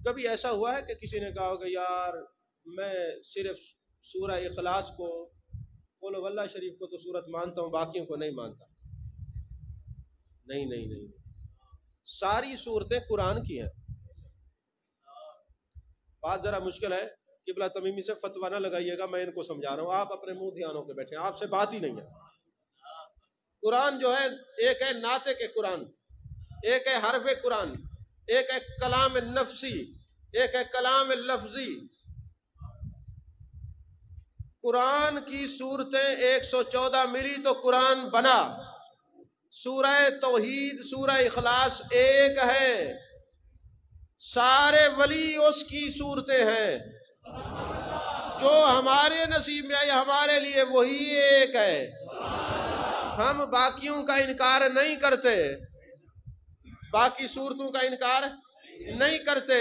[SPEAKER 1] کبھی ایسا ہوا ہے کہ کسی نے کہا کہ یار میں صرف سورہ اخلاص کو، قول واللہ شریف کو تو صورت مانتا ہوں، باقیوں کو نہیں مانتا؟ نہیں، ساری صورتیں قرآن کی ہیں. بات ذرا مشکل ہے، قبلہ تمیمی سے فتویٰ نہ لگائیے گا، میں ان کو سمجھا رہا ہوں، آپ اپنے منہ دھیانوں کے بیٹھے ہیں، آپ سے بات ہی نہیں ہے. قرآن جو ہے ایک ہے ناطق قرآن، ایک ہے حرف قرآن، ایک ہے کلام نفسی، ایک ہے کلام لفظی. قرآن کی صورتیں 114 ملی تو قرآن بنا. سورہ توحید، سورہ اخلاص ایک ہے، سارے ولی اس کی صورتیں ہیں. جو ہمارے نصیب میں آئی ہمارے لیے وہی ایک ہے. ہم باقیوں کا انکار نہیں کرتے، باقی صورتوں کا انکار نہیں کرتے،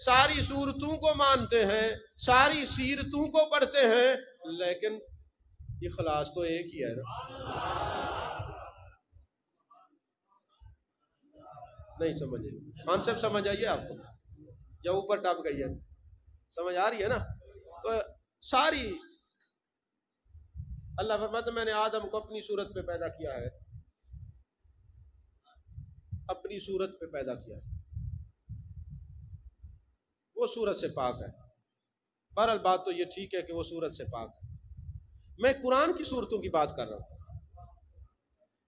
[SPEAKER 1] ساری صورتوں کو مانتے ہیں، ساری سیرتوں کو پڑھتے ہیں، لیکن اخلاص تو ایک ہی ہے نا. نہیں سمجھے؟ خان صاحب سمجھ آئیے آپ کو یا اوپر ٹاپ گئی ہے؟ سمجھ آ رہی ہے نا؟ تو ساری اللہ فرماتا میں نے آدم کو اپنی صورت پہ پیدا کیا ہے، اپنی صورت پہ پیدا کیا ہے، وہ صورت سے پاک ہے. بہرحال بات تو یہ ٹھیک ہے کہ وہ صورت سے پاک ہے. میں قرآن کی صورتوں کی بات کر رہا ہوں.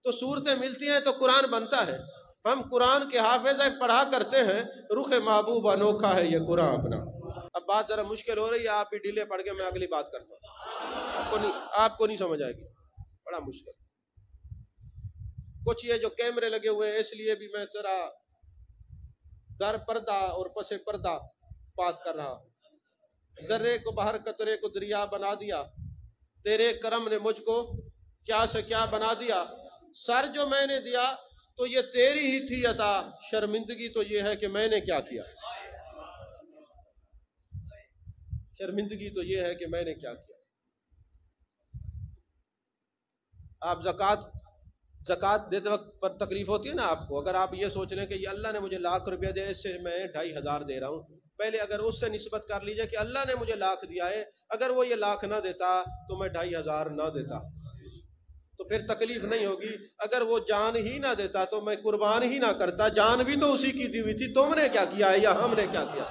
[SPEAKER 1] تو صورتیں ملتی ہیں تو قرآن بنتا ہے. ہم قرآن کے حافظ ہیں، پڑھا کرتے ہیں، رخ محبوب انوکھا ہے یہ قرآن اپنا. اب بات ذرا مشکل ہو رہی ہے، آپ بھی ڈیلے پڑھ کے میں اگلی بات کرتا ہوں، آپ کو نہیں سمجھ آئے گی، بڑا مشکل. کچھ یہ جو کیمرے لگے ہوئے ہیں اس لیے بھی میں ذرا در پردہ اور پس پردہ بات کر رہا. ذرے کو بہر قطرے کو دریا بنا دیا، تیرے کرم نے مجھ کو کیا سے کیا بنا دیا. سر جو میں نے دیا تو یہ تیری ہی تھی عطا، شرمندگی تو یہ ہے کہ میں نے کیا کیا. شرمندگی تو یہ ہے کہ میں نے کیا کیا. آپ زکوٰۃ دیتے وقت پر تکلیف ہوتی ہے نا آپ کو، اگر آپ یہ سوچ لیں کہ یہ اللہ نے مجھے 1,00,000 روپیہ دیا، اس سے میں 2,500 دے رہا ہوں، پہلے اگر اس سے نسبت کر لیجئے کہ اللہ نے مجھے 1,00,000 دیا ہے، اگر وہ یہ 1,00,000 نہ دیتا تو میں 2,500 نہ دیتا، تو پھر تکلیف نہیں ہوگی۔ اگر وہ جان ہی نہ دیتا تو میں قربان ہی نہ کرتا، جان بھی تو اسی کی دی ہوئی تھی، تم نے کیا کیا ہے یا ہم نے کیا کیا؟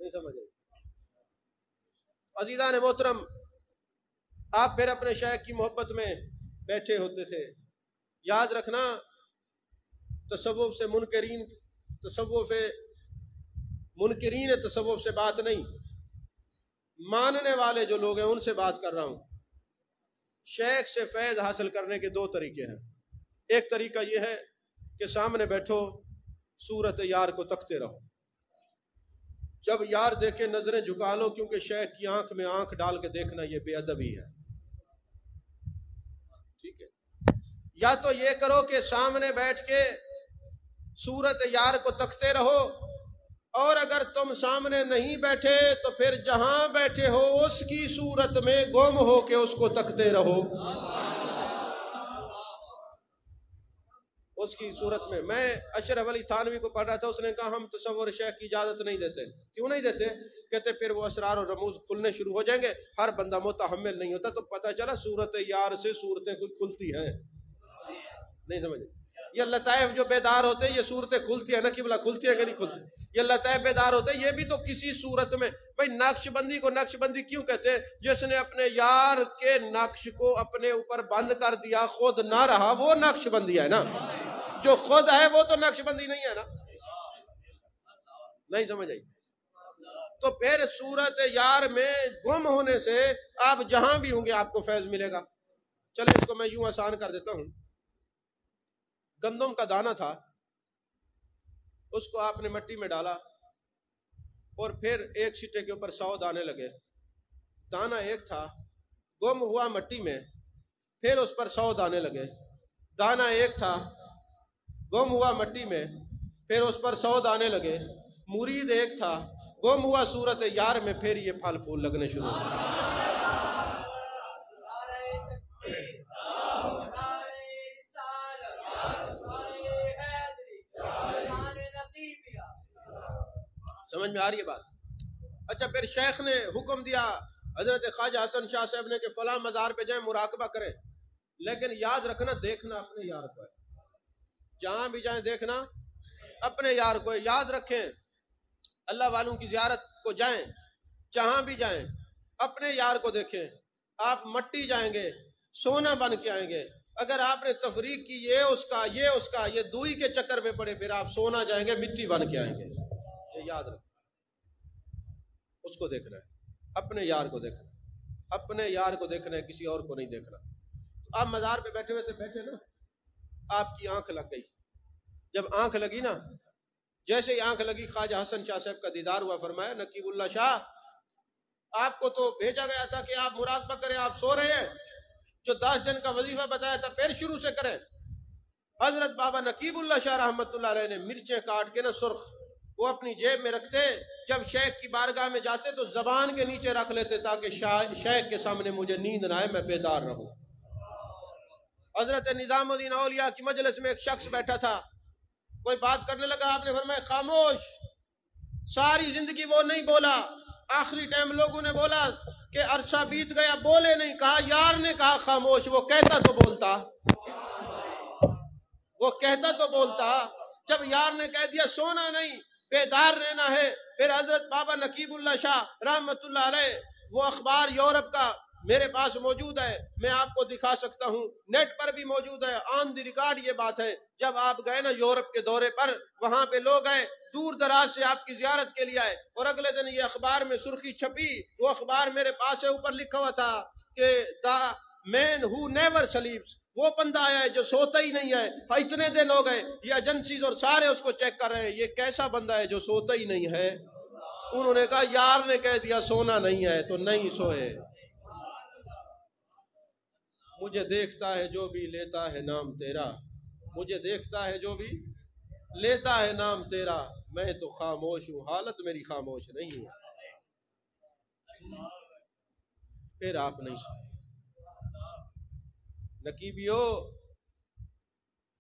[SPEAKER 1] نہیں سمجھ آئی؟ عزیزان محترم، آپ پھر اپنے شیخ کی محبت میں بیٹھے ہوتے تھے، یاد رکھنا تصوف سے منکرین تصوف سے بات نہیں، ماننے والے جو لوگ ہیں ان سے بات کر رہا ہوں۔ شیخ سے فیض حاصل کرنے کے 2 طریقے ہیں۔ ایک طریقہ یہ ہے کہ سامنے بیٹھو، صورت یار کو تکتے رہو، جب یار دیکھے نظریں جھکا لو، کیونکہ شیخ کی آنکھ میں آنکھ ڈال کے دیکھنا یہ بے ادبی ہے، ٹھیک ہے؟ یا تو یہ کرو کہ سامنے بیٹھ کے صورت یار کو تکتے رہو، اور اگر تم سامنے نہیں بیٹھے تو پھر جہاں بیٹھے ہو اس کی صورت میں گم ہو کے اس کو تکتے رہو، اس کی صورت میں۔ میں اشرف علی تھانوی کو پڑھ رہا تھا، اس نے کہا ہم تصور شیخ کی اجازت نہیں دیتے۔ کیوں نہیں دیتے؟ کہتے پھر وہ اسرار اور رموز کھلنے شروع ہو جائیں گے، ہر بندہ متحمل نہیں ہوتا۔ تو پتہ چلا صورت یار سے صورتیں کوئی کھلتی ہیں، نہیں سمجھے؟ یہ لطائف جو بیدار ہوتے ہیں، یہ صورتیں کھلتی ہیں نا، قبلہ کھلتی ہے کہ نہیں کھلتی؟ یہ لطائف بیدار ہوتے ہیں، یہ بھی تو کسی صورت میں۔ بھائی نقش بندی کو نقش بندی کیوں کہتے ہیں؟ جس نے اپنے یار کے نقش کو اپنے اوپر بند کر دیا، خود نہ رہا، وہ نقش بندی ہے نا۔ جو خود ہے وہ تو نقش بندی نہیں ہے نا، نہیں سمجھ آئی؟ تو پھر صورت یار میں گم ہونے سے آپ جہاں بھی ہوں گے آپ کو فیض ملے گا۔ چلے اس کو میں یوں آسان کر دیتا ہوں۔ گندم کا دانہ تھا، اس کو آپ نے مٹی میں ڈالا اور پھر ایک سٹے کے اوپر 100 دانے لگے، دانہ ایک تھا، گم ہوا مٹی میں، پھر اس پر 100 دانے لگے، دانہ ایک تھا، گم ہوا مٹی میں، پھر اس پر 100 دانے لگے، مرید ایک تھا، گم ہوا صورت یار میں، پھر یہ پھل پھول لگنے شروع ہوئے۔ سمجھ میں آ رہی ہے بات؟ اچھا، پھر شیخ نے حکم دیا حضرت خواجہ حسن شاہ صاحب نے کہ فلاں مزار پہ جائیں، مراقبہ کریں، لیکن یاد رکھنا دیکھنا اپنے یار کو ہے، جہاں بھی جائیں دیکھنا اپنے یار کو ہے۔ یاد رکھیں، اللہ والوں کی زیارت کو جائیں، جہاں بھی جائیں اپنے یار کو دیکھیں۔ آپ مٹی جائیں گے، سونا بن کے آئیں گے۔ اگر آپ نے تفریق کی یہ دوئی کے چکر میں پڑے، پھر آپ سونا جائیں گے، مٹی بن کے آئیں گے۔ یہ یاد رکھیں، اس کو دیکھنا ہے، اپنے یار کو دیکھنا ہے، اپنے یار کو دیکھنا ہے، کسی اور کو نہیں دیکھنا۔ آپ مزار پہ بیٹھے ہوئے تھے، بیٹھے نا، آپ کی آنکھ لگ گئی۔ جب آنکھ لگی نا، جیسے ہی آنکھ لگی، خواجہ حسن شاہ صاحب کا دیدار ہوا۔ فرمایا نقیب اللہ شاہ، آپ کو تو بھیجا گیا تھا کہ آپ مراقبہ کریں، آپ سو رہے ہیں، جو 10 دن کا وظیفہ بتایا تھا پھر شروع سے کریں۔ حضرت بابا نقیب اللہ شاہ رحمت اللہ علیہ نے مرچیں کاٹ کے نا سرخ، وہ اپنی جیب میں رکھتے، جب شیخ کی بارگاہ میں جاتے تو زبان کے نیچے رکھ لیتے تاکہ شیخ کے سامنے مجھے نیند نہ آئے، میں بیدار رہوں۔ حضرت نظام الدین اولیاء کی مجلس میں ایک شخص بیٹھا تھا، کوئی بات کرنے لگا، آپ نے فرمایا خاموش۔ ساری زندگی وہ نہیں بولا، آخری ٹائم لوگوں نے بولا کہ عرصہ بیت گیا، بولے نہیں، کہا یار نے کہا خاموش، وہ کہتا تو بولتا، وہ کہتا تو بولتا۔ جب یار نے کہہ دیا سونا نہیں، بیدار رہنا ہے، پھر حضرت بابا نقیب اللہ شاہ رحمت اللہ علیہ، وہ اخبار یورپ کا میرے پاس موجود ہے، میں آپ کو دکھا سکتا ہوں، نیٹ پر بھی موجود ہے، آن دی ریکارڈ یہ بات ہے۔ جب آپ گئے نا یورپ کے دورے پر، وہاں پہ لوگ آئے دور دراز سے آپ کی زیارت کے لیے آئے، اور اگلے دن یہ اخبار میں سرخی چھپی، وہ اخبار میرے پاس ہے، اوپر لکھا ہوا تھا کہ دا مین ہو نیور سلیپس، وہ بندہ آیا ہے جو سوتا ہی نہیں ہے۔ اتنے دن ہو گئے، یہ ایجنسیز اور سارے اس کو چیک کر رہے ہیں، یہ کیسا بندہ ہے جو سوتا ہی نہیں ہے۔ انہوں نے کہا یار نے کہہ دیا سونا نہیں ہے تو نہیں سوئے۔ مجھے دیکھتا ہے جو بھی لیتا ہے نام تیرا، مجھے دیکھتا ہے جو بھی لیتا ہے نام تیرا، میں تو خاموش ہوں، حالت میری خاموش نہیں ہے۔ پھر آپ نہیں سنے، نقیبی ہو،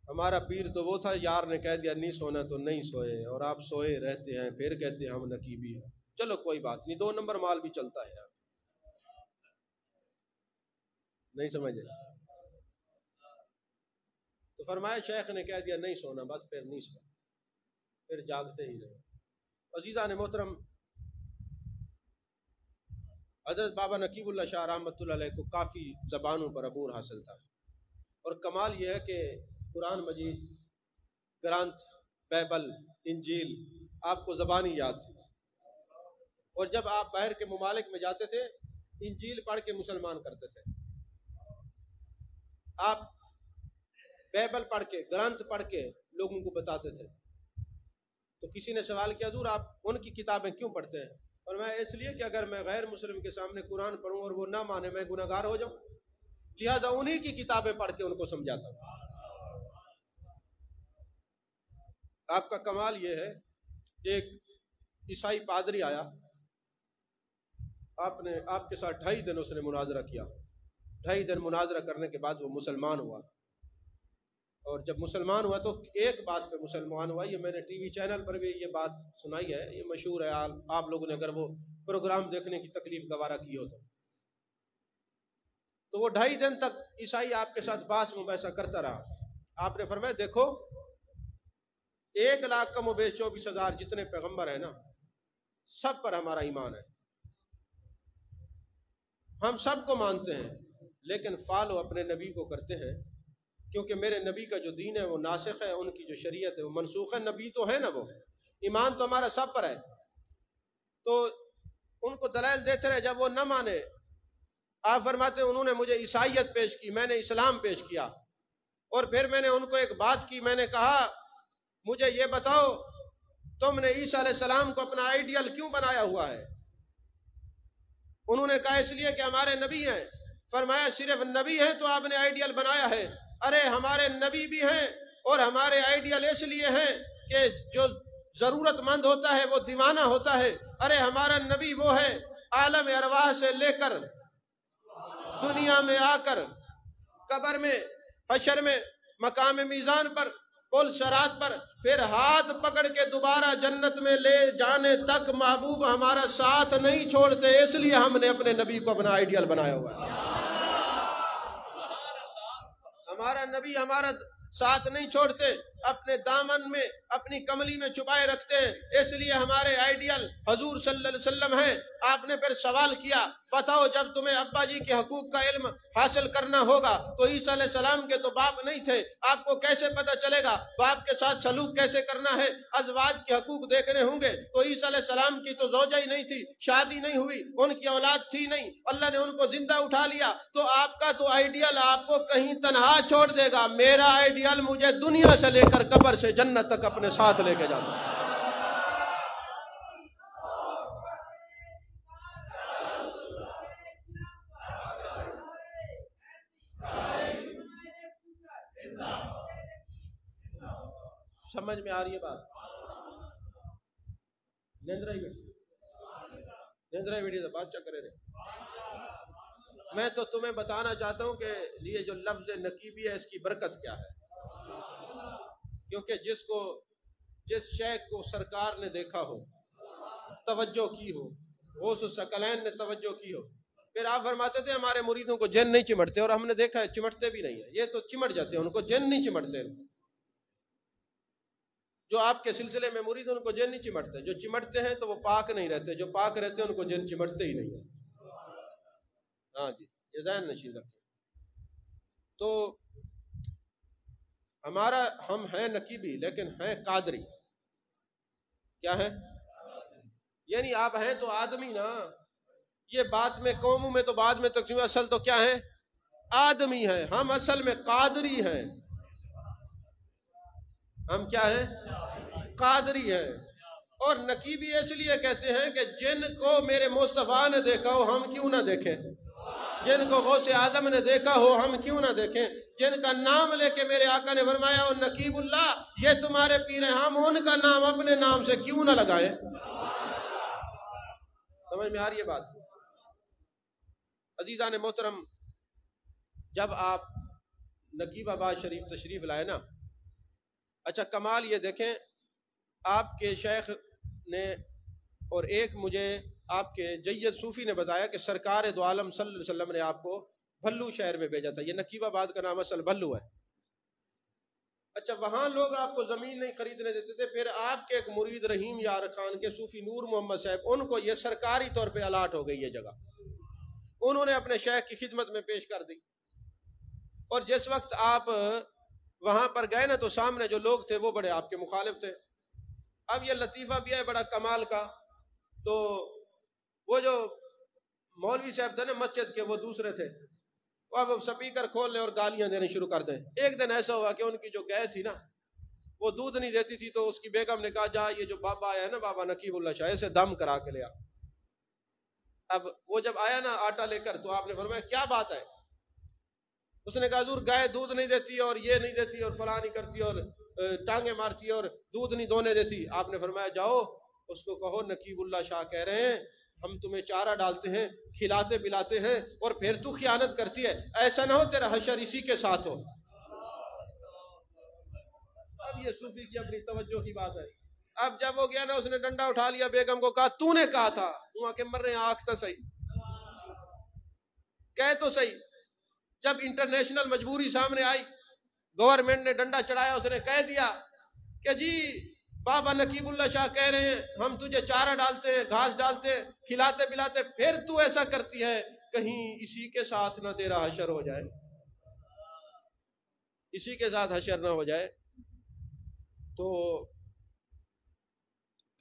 [SPEAKER 1] ہمارا پیر تو وہ تھا یار نے کہہ دیا نہیں سونا تو نہیں سوئے، اور آپ سوئے رہتے ہیں پھر کہتے ہیں ہم نقیبی ہیں۔ چلو کوئی بات نہیں، 2 نمبر مال بھی چلتا ہے یار، نہیں سمجھے؟ تو فرمایا شیخ نے کہہ دیا نہیں سونا، بس پھر نہیں سونا، پھر جاگتے ہی رہے۔ عزیزان محترم، حضرت بابا نقیب اللہ شاہ رحمۃ اللہ علیہ کو کافی زبانوں پر عبور حاصل تھا، اور کمال یہ ہے کہ قرآن مجید، گرانتھ، بائبل، انجیل آپ کو زبانی یاد تھی، اور جب آپ باہر کے ممالک میں جاتے تھے انجیل پڑھ کے مسلمان کرتے تھے، آپ بائبل پڑھ کے، گرانتھ پڑھ کے لوگوں کو بتاتے تھے۔ تو کسی نے سوال کیا حضور آپ ان کی کتابیں کیوں پڑھتے ہیں؟ اور میں اس لیے کہ اگر میں غیر مسلم کے سامنے قرآن پڑھوں اور وہ نہ مانے میں گناہ گار ہو جاؤں، لہذا انہی کی کتابیں پڑھ کے ان کو سمجھاتا ہوں۔ آپ کا کمال یہ ہے، ایک عیسائی پادری آیا، آپ کے ساتھ 2.5 دن اس نے مناظرہ کیا، 2.5 دن مناظرہ کرنے کے بعد وہ مسلمان ہوا، اور جب مسلمان ہوا تو ایک بات پہ مسلمان ہوا، یہ میں نے ٹی وی چینل پر بھی یہ بات سنائی ہے، یہ مشہور ہے، آپ لوگوں نے اگر وہ پروگرام دیکھنے کی تکلیف گوارا کی ہو تو وہ 2.5 دن تک عیسائی آپ کے ساتھ بحث مباحثہ کرتا رہا۔ آپ نے فرمایا دیکھو 1 لاکھ کم و بیش 24,000 جتنے پیغمبر ہیں نا، سب پر ہمارا ایمان ہے، ہم سب کو مانتے ہیں، لیکن فالو اپنے نبی کو کرتے ہیں، کیونکہ میرے نبی کا جو دین ہے وہ ناسخ ہے، ان کی جو شریعت ہے وہ منسوخ ہے، نبی تو ہے نا، وہ ایمان تو ہمارا سب پر ہے۔ تو ان کو دلائل دیتے رہے، جب وہ نہ مانے، آپ فرماتے ہیں انہوں نے مجھے عیسائیت پیش کی، میں نے اسلام پیش کیا، اور پھر میں نے ان کو ایک بات کی، میں نے کہا مجھے یہ بتاؤ تم نے عیسیٰ علیہ السلام کو اپنا آئیڈیل کیوں بنایا ہوا ہے؟ انہوں نے کہا اس لیے کہ ہمارے نبی ہیں۔ فرمایا صرف نبی ہیں تو آپ نے آئیڈیل بنایا ہے؟ ارے ہمارے نبی بھی ہیں، اور ہمارے آئیڈیل اس لیے ہیں کہ جو ضرورت مند ہوتا ہے وہ دیوانہ ہوتا ہے۔ ارے ہمارا نبی وہ ہے عالم ارواح سے لے کر دنیا میں آ کر، قبر میں، حشر میں، مقام میزان پر، پل صراط پر، پھر ہاتھ پکڑ کے دوبارہ جنت میں لے جانے تک محبوب ہمارا ساتھ نہیں چھوڑتے، اس لیے ہم نے اپنے نبی کو اپنا آئیڈیل بنایا ہوا ہے۔ ہمارا نبی ہمارا ساتھ نہیں چھوڑتے، اپنے دامن میں، اپنی کملی میں چھپائے رکھتے ہیں، اس لیے ہمارے آئیڈیل حضور صلی اللہ علیہ وسلم ہیں۔ آپ نے پھر سوال کیا بتاؤ جب تمہیں ابا جی کے حقوق کا علم حاصل کرنا ہوگا تو عیسیٰ علیہ السلام کے تو باپ نہیں تھے، آپ کو کیسے پتہ چلے گا باپ کے ساتھ سلوک کیسے کرنا ہے؟ ازواج کے حقوق دیکھنے ہوں گے تو عیسیٰ علیہ السلام کی تو زوجہ ہی نہیں تھی، شادی نہیں ہوئی، ان کی اولاد تھی نہیں، اللہ نے ان کو زندہ اٹھا لیا، تو آپ کا تو آئیڈیل آپ کو کہیں تنہا چھوڑ دے گا، میرا آئیڈیل مجھے دنیا سے لے کر قبر سے جنت تک اپنے ساتھ لے کے جاتا ہے۔ سمجھ میں آ رہی ہے بات؟ نیندرائی بیٹی سے بات چکرے رہے۔ میں تو تمہیں بتانا چاہتا ہوں کہ یہ جو لفظ نقیبی ہے اس کی برکت کیا ہے، کیونکہ جس شیخ کو سرکار نے دیکھا ہو، توجہ کی ہو، غوث الثقلین نے توجہ کی ہو، پھر آپ فرماتے تھے ہمارے مریدوں کو جن نہیں چمٹتے، اور ہم نے دیکھا ہے چمٹتے بھی نہیں ہیں، یہ تو چمٹ جاتے ہیں، ان کو جن نہیں چمٹتے۔ جو آپ کے سلسلے میں مرید ان کو جن نہیں چمٹتے، جو چمٹتے ہیں تو وہ پاک نہیں رہتے، جو پاک رہتے ہیں ان کو جن چمٹتے ہی نہیں ہیں۔ ہاں جی، یہ ذہن نشین رکھیں۔ تو ہم ہیں نقیبی لیکن ہیں قادری۔ کیا ہیں؟ یعنی آپ ہیں تو آدمی نا، یہ بات میں قوموں میں تو بعد میں تقسیم، اصل تو کیا ہیں؟ آدمی ہیں، ہم اصل میں قادری ہیں۔ ہم کیا ہیں؟ قادری ہیں۔ اور نقیبی اس لیے کہتے ہیں کہ جن کو میرے مصطفیٰ نے دیکھا ہو ہم کیوں نہ دیکھیں، جن کو غوث اعظم نے دیکھا ہو ہم کیوں نہ دیکھیں، جن کا نام لے کے میرے آقا نے فرمایا او نقیب اللہ یہ تمہارے پیر ہیں، ہم ان کا نام اپنے نام سے کیوں نہ لگائیں۔ سمجھ میں آ رہی ہے بات؟ عزیزان محترم، جب آپ نقیب آباد شریف تشریف لائے نا، اچھا کمال یہ دیکھیں، آپ کے شیخ نے اور ایک مجھے آپ کے جید صوفی نے بتایا کہ سرکار دو عالم صلی اللہ علیہ وسلم نے آپ کو بھلو شہر میں بھیجا تھا. یہ نقیب آباد کا نام اصل بھلو ہے. اچھا وہاں لوگ آپ کو زمین نہیں خریدنے دیتے تھے، پھر آپ کے ایک مرید رحیم یار خان کے صوفی نور محمد صاحب، ان کو یہ سرکاری طور پہ الاٹ ہو گئی یہ جگہ، انہوں نے اپنے شیخ کی خدمت میں پیش کر دی. اور جس وقت آپ وہاں پر گئے نا تو سامنے جو لوگ تھے وہ بڑے آپ کے مخالف تھے. اب یہ لطیفہ بھی ہے بڑا کمال کا، تو وہ جو مولوی صاحب تھے نا مسجد کے، وہ دوسرے تھے، وہ اب سپیکر کھول لیں اور گالیاں دینے شروع کر دیں. ایک دن ایسا ہوا کہ ان کی جو گائے تھی نا وہ دودھ نہیں دیتی تھی، تو اس کی بیگم نے کہا جا یہ جو بابا آیا ہے نا بابا نقیب اللہ شاہ، اسے دم کرا کے لیا. اب وہ جب آیا نا آٹا لے کر تو آپ نے فرمایا کیا بات ہے؟ اس نے کہا حضور گائے دودھ نہیں دیتی اور یہ نہیں دیتی اور فلاں نہیں کرتی اور ٹانگیں مارتی اور دودھ نہیں دونے دیتی. آپ نے فرمایا جاؤ اس کو کہو نقیب اللہ شاہ کہہ رہے ہیں ہم تمہیں چارہ ڈالتے ہیں، کھلاتے پلاتے ہیں، اور پھر تو خیانت کرتی ہے، ایسا نہ ہو تیرا حشر اسی کے ساتھ ہو. اب یہ صوفی کی اپنی توجہ کی بات ہے. اب جب وہ گیا نا اس نے ڈنڈا اٹھا لیا، بیگم کو کہا تو نے کہا تھا وہاں کے مر رہے ہیں، آنکھ تو صحیح کہہ تو صحیح. جب انٹرنیشنل مجبوری سامنے آئی، گورنمنٹ نے ڈنڈا چڑھایا، اس نے کہہ دیا کہ جی بابا نقیب اللہ شاہ کہہ رہے ہیں ہم تجھے چارہ ڈالتے ہیں، گھاس ڈالتے ہیں، کھلاتے پلاتے، پھر تو ایسا کرتی ہے، کہیں اسی کے ساتھ نہ تیرا حشر ہو جائے، اسی کے ساتھ حشر نہ ہو جائے. تو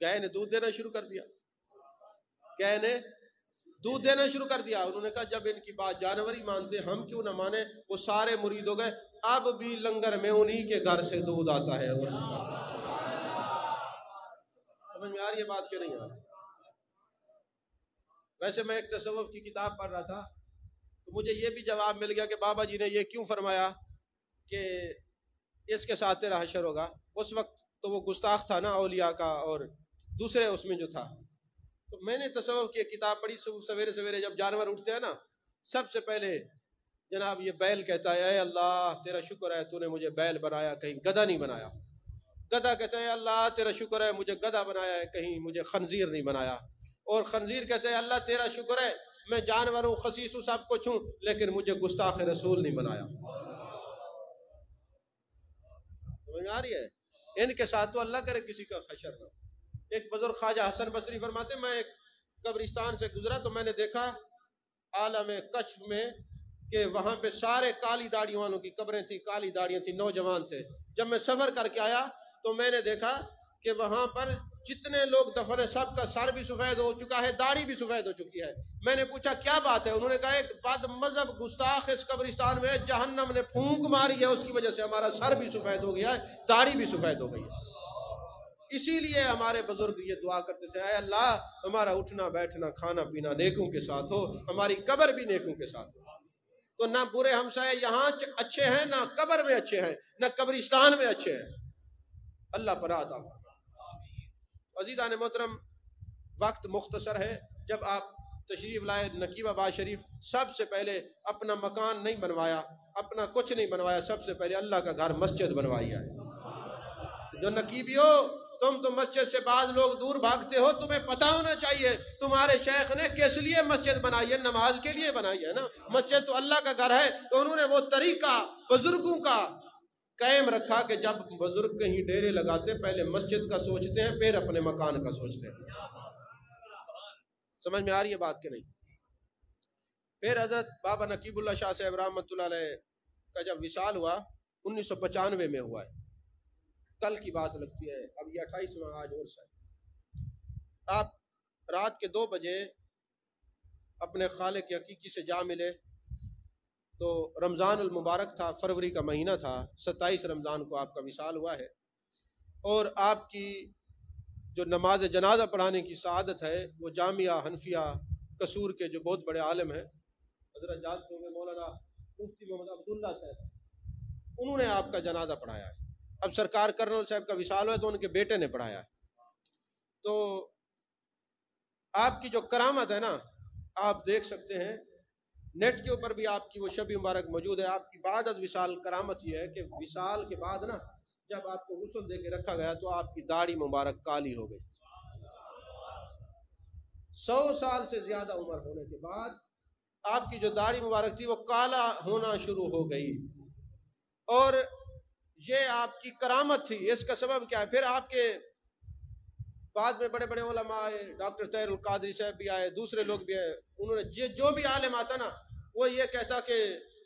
[SPEAKER 1] گائے نے دودھ دینا شروع کر دیا، گائے نے دودھ دینا شروع کر دیا. انہوں نے کہا جب ان کی بات جانور ہی مانتے ہم کیوں نہ مانے. وہ سارے مرید ہو گئے. اب بھی لنگر میں انہی کے گھر سے دودھ آتا ہے. اور سمجھ میں آ رہی ہے بات کہ نہیں آ رہی؟ ویسے میں ایک تصوف کی کتاب پڑھ رہا تھا تو مجھے یہ بھی جواب مل گیا کہ بابا جی نے یہ کیوں فرمایا کہ اس کے ساتھ تیرا حشر ہوگا. اس وقت تو وہ گستاخ تھا نا اولیاء کا اور دوسرے اس میں جو تھا. تو میں نے تصوف کی کتاب پڑھی، سویرے سویرے جب جانور اٹھتے ہیں نا سب سے پہلے جناب یہ بیل کہتا ہے اے اللہ تیرا شکر ہے تو نے مجھے بیل بنایا، کہیں گدھا نہیں بنایا. گدھا کہتا ہے اللہ تیرا شکر ہے مجھے گدھا بنایا ہے، کہیں مجھے خنزیر نہیں بنایا. اور خنزیر کہتا ہے اللہ تیرا شکر ہے میں جانور ہوں، خسیس ہوں، سب کچھ ہوں، لیکن مجھے گستاخ رسول نہیں بنایا. سمجھ آ رہی ہے؟ ان کے ساتھ تو اللہ کرے کسی کا حشر نہ. ایک بزرگ خواجہ حسن بصری فرماتے میں ایک قبرستان سے گزرا تو میں نے دیکھا عالم کشف میں کہ وہاں پہ سارے کالی داڑیوں والوں کی قبریں تھیں، کالی داڑیاں تھیں، نوجوان تھے. جب میں سفر کر کے آیا تو میں نے دیکھا کہ وہاں پر جتنے لوگ دفن ہیں سب کا سر بھی سفید ہو چکا ہے، داڑھی بھی سفید ہو چکی ہے. میں نے پوچھا کیا بات ہے؟ انہوں نے کہا ایک بد مذہب گستاخ اس قبرستان میں جہنم نے پھونک ماری ہے، اس کی وجہ سے ہمارا سر بھی سفید ہو گیا ہے، داڑھی بھی سفید ہو گئی ہے. اسی لیے ہمارے بزرگ یہ دعا کرتے تھے اے اللہ ہمارا اٹھنا بیٹھنا کھانا پینا نیکوں کے ساتھ ہو، ہماری قبر بھی نیکوں کے ساتھ ہو. تو نہ برے ہمسائے یہاں اچھے ہیں، نہ قبر میں اچھے ہیں، نہ قبرستان میں اچھے ہیں. اللہ پناہ عطا فرمائے. عزیزان محترم وقت مختصر ہے. جب آپ تشریف لائے نقیب آباد شریف، سب سے پہلے اپنا مکان نہیں بنوایا، اپنا کچھ نہیں بنوایا، سب سے پہلے اللہ کا گھر مسجد بنوائی ہے. جو نقیبیو تم تو مسجد سے بعض لوگ دور بھاگتے ہو، تمہیں پتہ ہونا چاہیے تمہارے شیخ نے کس لیے مسجد بنائی ہے، نماز کے لیے بنائی ہے نا. مسجد تو اللہ کا گھر ہے، تو انہوں نے وہ طریقہ بزرگوں کا قائم رکھا کہ جب بزرگ کہیں ڈیرے لگاتے پہلے مسجد کا سوچتے ہیں پھر اپنے مکان کا سوچتے ہیں. سمجھ میں آ رہی ہے بات کہ نہیں؟ پھر حضرت بابا نقیب اللہ شاہ صاحب رحمۃ اللہ علیہ کا جب وصال ہوا 1995 میں ہوا ہے، کل کی بات لگتی ہے، اب یہ 28واں آج اور ہے. آپ رات کے 2 بجے اپنے خالق حقیقی سے جا ملے تو رمضان المبارک تھا، فروری کا مہینہ تھا، 27 رمضان کو آپ کا وصال ہوا ہے. اور آپ کی جو نماز جنازہ پڑھانے کی سعادت ہے وہ جامعہ حنفیہ قصور کے جو بہت بڑے عالم ہیں حضرت جانتے ہوں گے مولانا مفتی محمد عبداللہ صاحب، انہوں نے آپ کا جنازہ پڑھایا ہے. اب سرکار کرنل صاحب کا وصال ہوا تو ان کے بیٹے نے پڑھایا ہے. تو آپ کی جو کرامت ہے نا آپ دیکھ سکتے ہیں، نیٹ کے اوپر بھی آپ کی وہ شب مبارک موجود ہے۔ آپ کی بعد از وصال کرامت یہ ہے کہ وصال کے بعد نا جب آپ کو غسل دے کے رکھا گیا تو آپ کی داڑھی مبارک کالی ہو گئی۔ 100 سال سے زیادہ عمر ہونے کے بعد آپ کی جو داڑھی مبارک تھی وہ کالا ہونا شروع ہو گئی، اور یہ آپ کی کرامت تھی۔ اس کا سبب کیا ہے؟ پھر آپ کے بعد میں بڑے بڑے علماء آئے، ڈاکٹر طاہر القادری صاحب بھی آئے، دوسرے لوگ بھی آئے، انہوں نے جو بھی عالم آتا نا وہ یہ کہتا کہ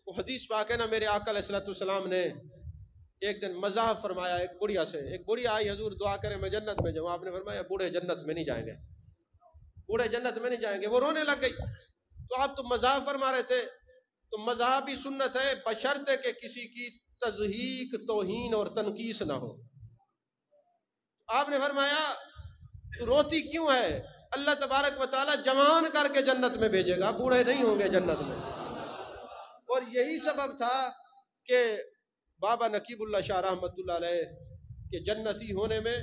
[SPEAKER 1] وہ حدیث پاک ہے نا، میرے آقا علیہ السلام نے ایک دن مزاح فرمایا ایک بڑھیا سے، ایک بڑھیا آئی، حضور دعا کریں میں جنت میں جاؤں، آپ نے فرمایا بوڑھے جنت میں نہیں جائیں گے، بوڑھے جنت میں نہیں جائیں گے، وہ رونے لگ گئی۔ تو آپ تو مزاح فرما رہے تھے، تو مزاح بھی سنت ہے بشرطے کہ کسی کی تضحیق، توہین اور تنقیص نہ ہو۔ آپ نے فرمایا تو روتی کیوں ہے؟ اللہ تبارک و تعالیٰ جوان کر کے جنت میں بھیجے گا، بوڑھے نہیں ہوں گے جنت میں۔ اور یہی سبب تھا کہ بابا نقیب اللہ شاہ رحمۃ اللہ علیہ کے جنتی ہونے میں،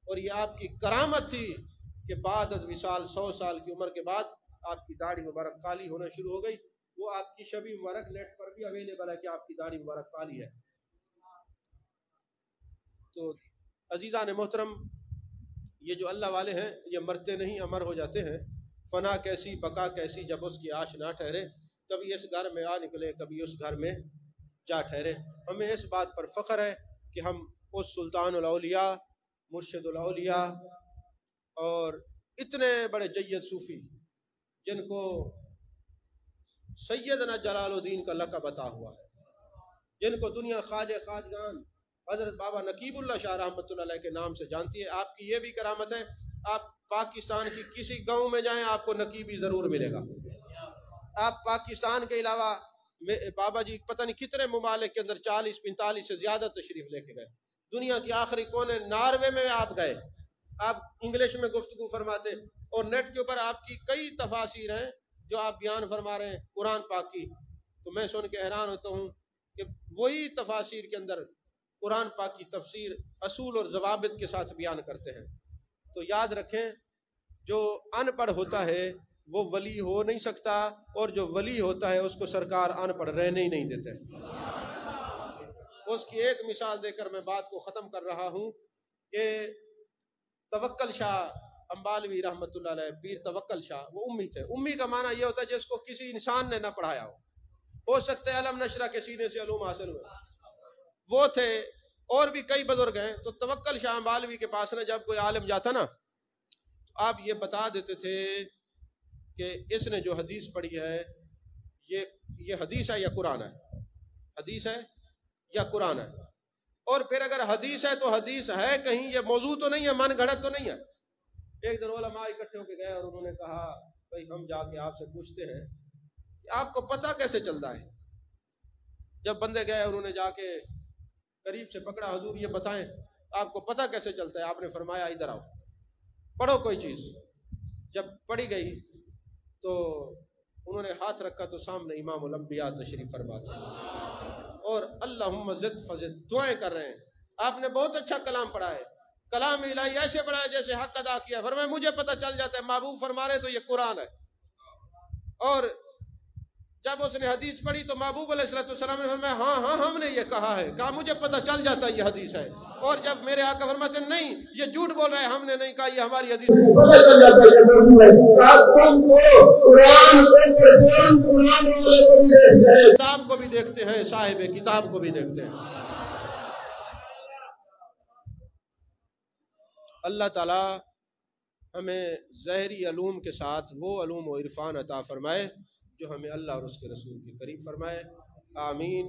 [SPEAKER 1] اور یہ آپ کی کرامت تھی کہ بعد از وصال 100 سال کی عمر کے بعد آپ کی داڑھی مبارک کالی ہونا شروع ہو گئی۔ وہ آپ کی شبی مبارک نیٹ پر بھی اویلیبل ہے کہ آپ کی داڑھی مبارک کالی ہے۔ تو عزیزان محترم، یہ جو اللہ والے ہیں یہ مرتے نہیں، امر ہو جاتے ہیں۔ فنا کیسی بقا کیسی جب اس کی آش نہ ٹھہرے، کبھی اس گھر میں آ نکلے کبھی اس گھر میں جا ٹھہرے۔ ہمیں اس بات پر فخر ہے کہ ہم اس سلطان الاولیاء، مرشد الاولیاء اور اتنے بڑے جید صوفی جن کو سیدنا جلال الدین کا لقب عطا ہوا ہے، جن کو دنیا خواجہ خواجگان حضرت بابا نقیب اللہ شاہ رحمۃ اللہ علیہ کے نام سے جانتی ہے۔ آپ کی یہ بھی کرامت ہے، آپ پاکستان کی کسی گاؤں میں جائیں آپ کو نقیبی ضرور ملے گا۔ آپ پاکستان کے علاوہ بابا جی پتہ نہیں کتنے ممالک کے اندر 40-45 سے زیادہ تشریف لے کے گئے، دنیا کی آخری کونے ناروے میں آپ گئے، آپ انگلش میں گفتگو فرماتے، اور نیٹ کے اوپر آپ کی کئی تفاسیر ہیں جو آپ بیان فرما رہے ہیں قرآن پاک کی، تو میں سن کے حیران ہوتا ہوں کہ وہی تفاسیر کے اندر قرآن پاک کی تفسیر اصول اور ضوابط کے ساتھ بیان کرتے ہیں۔ تو یاد رکھیں، جو ان پڑھ ہوتا ہے وہ ولی ہو نہیں سکتا، اور جو ولی ہوتا ہے اس کو سرکار ان پڑھ رہنے ہی نہیں دیتے۔ اس کی ایک مثال دے کر میں بات کو ختم کر رہا ہوں کہ توکل شاہ امبالوی رحمۃ اللہ علیہ، پیر توکل شاہ، وہ امی تھے۔ امی کا معنی یہ ہوتا ہے جس کو کسی انسان نے نہ پڑھایا ہو سکتا ہے علم نشرہ کے سینے سے علوم حاصل ہوئے، وہ تھے۔ اور بھی کئی بزرگ ہیں۔ تو توکل شاہ امبالوی کے پاس نا جب کوئی عالم جاتا نا تو آپ یہ بتا دیتے تھے کہ اس نے جو حدیث پڑھی ہے یہ حدیث ہے یا قرآن ہے، حدیث ہے یا قرآن ہے، اور پھر اگر حدیث ہے تو حدیث ہے کہیں، یہ موضوع تو نہیں ہے، من گھڑت تو نہیں ہے۔ ایک دن علماء اکٹھے ہو کے گئے اور انہوں نے کہا بھائی ہم جا کے آپ سے پوچھتے ہیں کہ آپ کو پتہ کیسے چلتا ہے؟ جب بندے گئے انہوں نے جا کے قریب سے پکڑا، حضور یہ بتائیں آپ کو پتہ کیسے چلتا ہے؟ آپ نے فرمایا ادھر آؤ، پڑھو کوئی چیز۔ جب پڑھی گئی تو انہوں نے ہاتھ رکھا تو سامنے امام الانبیاء تشریف فرما تھے، اور اللہم زد فزد دعائیں کر رہے ہیں۔ آپ نے بہت اچھا کلام پڑھا ہے، کلام الہی ایسے پڑھا ہے جیسے حق ادا کیا۔ فرمایا مجھے پتہ چل جاتا ہے، محبوب فرما رہے تو یہ قرآن ہے۔ اور جب اس نے حدیث پڑھی تو محبوب علیہ السلام نے فرمایا ہاں ہم نے یہ کہا ہے، کہا مجھے پتہ چل جاتا ہے یہ حدیث ہے۔ اور جب میرے آقا فرماتے ہیں نہیں یہ جھوٹ بول رہا ہے، ہم نے نہیں کہا، یہ ہماری حدیث ہے، پتہ چل جاتا ہے یہ موضوع ہے۔ کتاب کو بھی دیکھتے ہیں، صاحب کتاب کو بھی دیکھتے ہیں۔ اللہ تعالیٰ ہمیں ظاہری علوم کے ساتھ وہ علوم و عرفان عطا فرمائے جو ہمیں اللہ اور اس کے رسول کے قریب فرمائے، آمین۔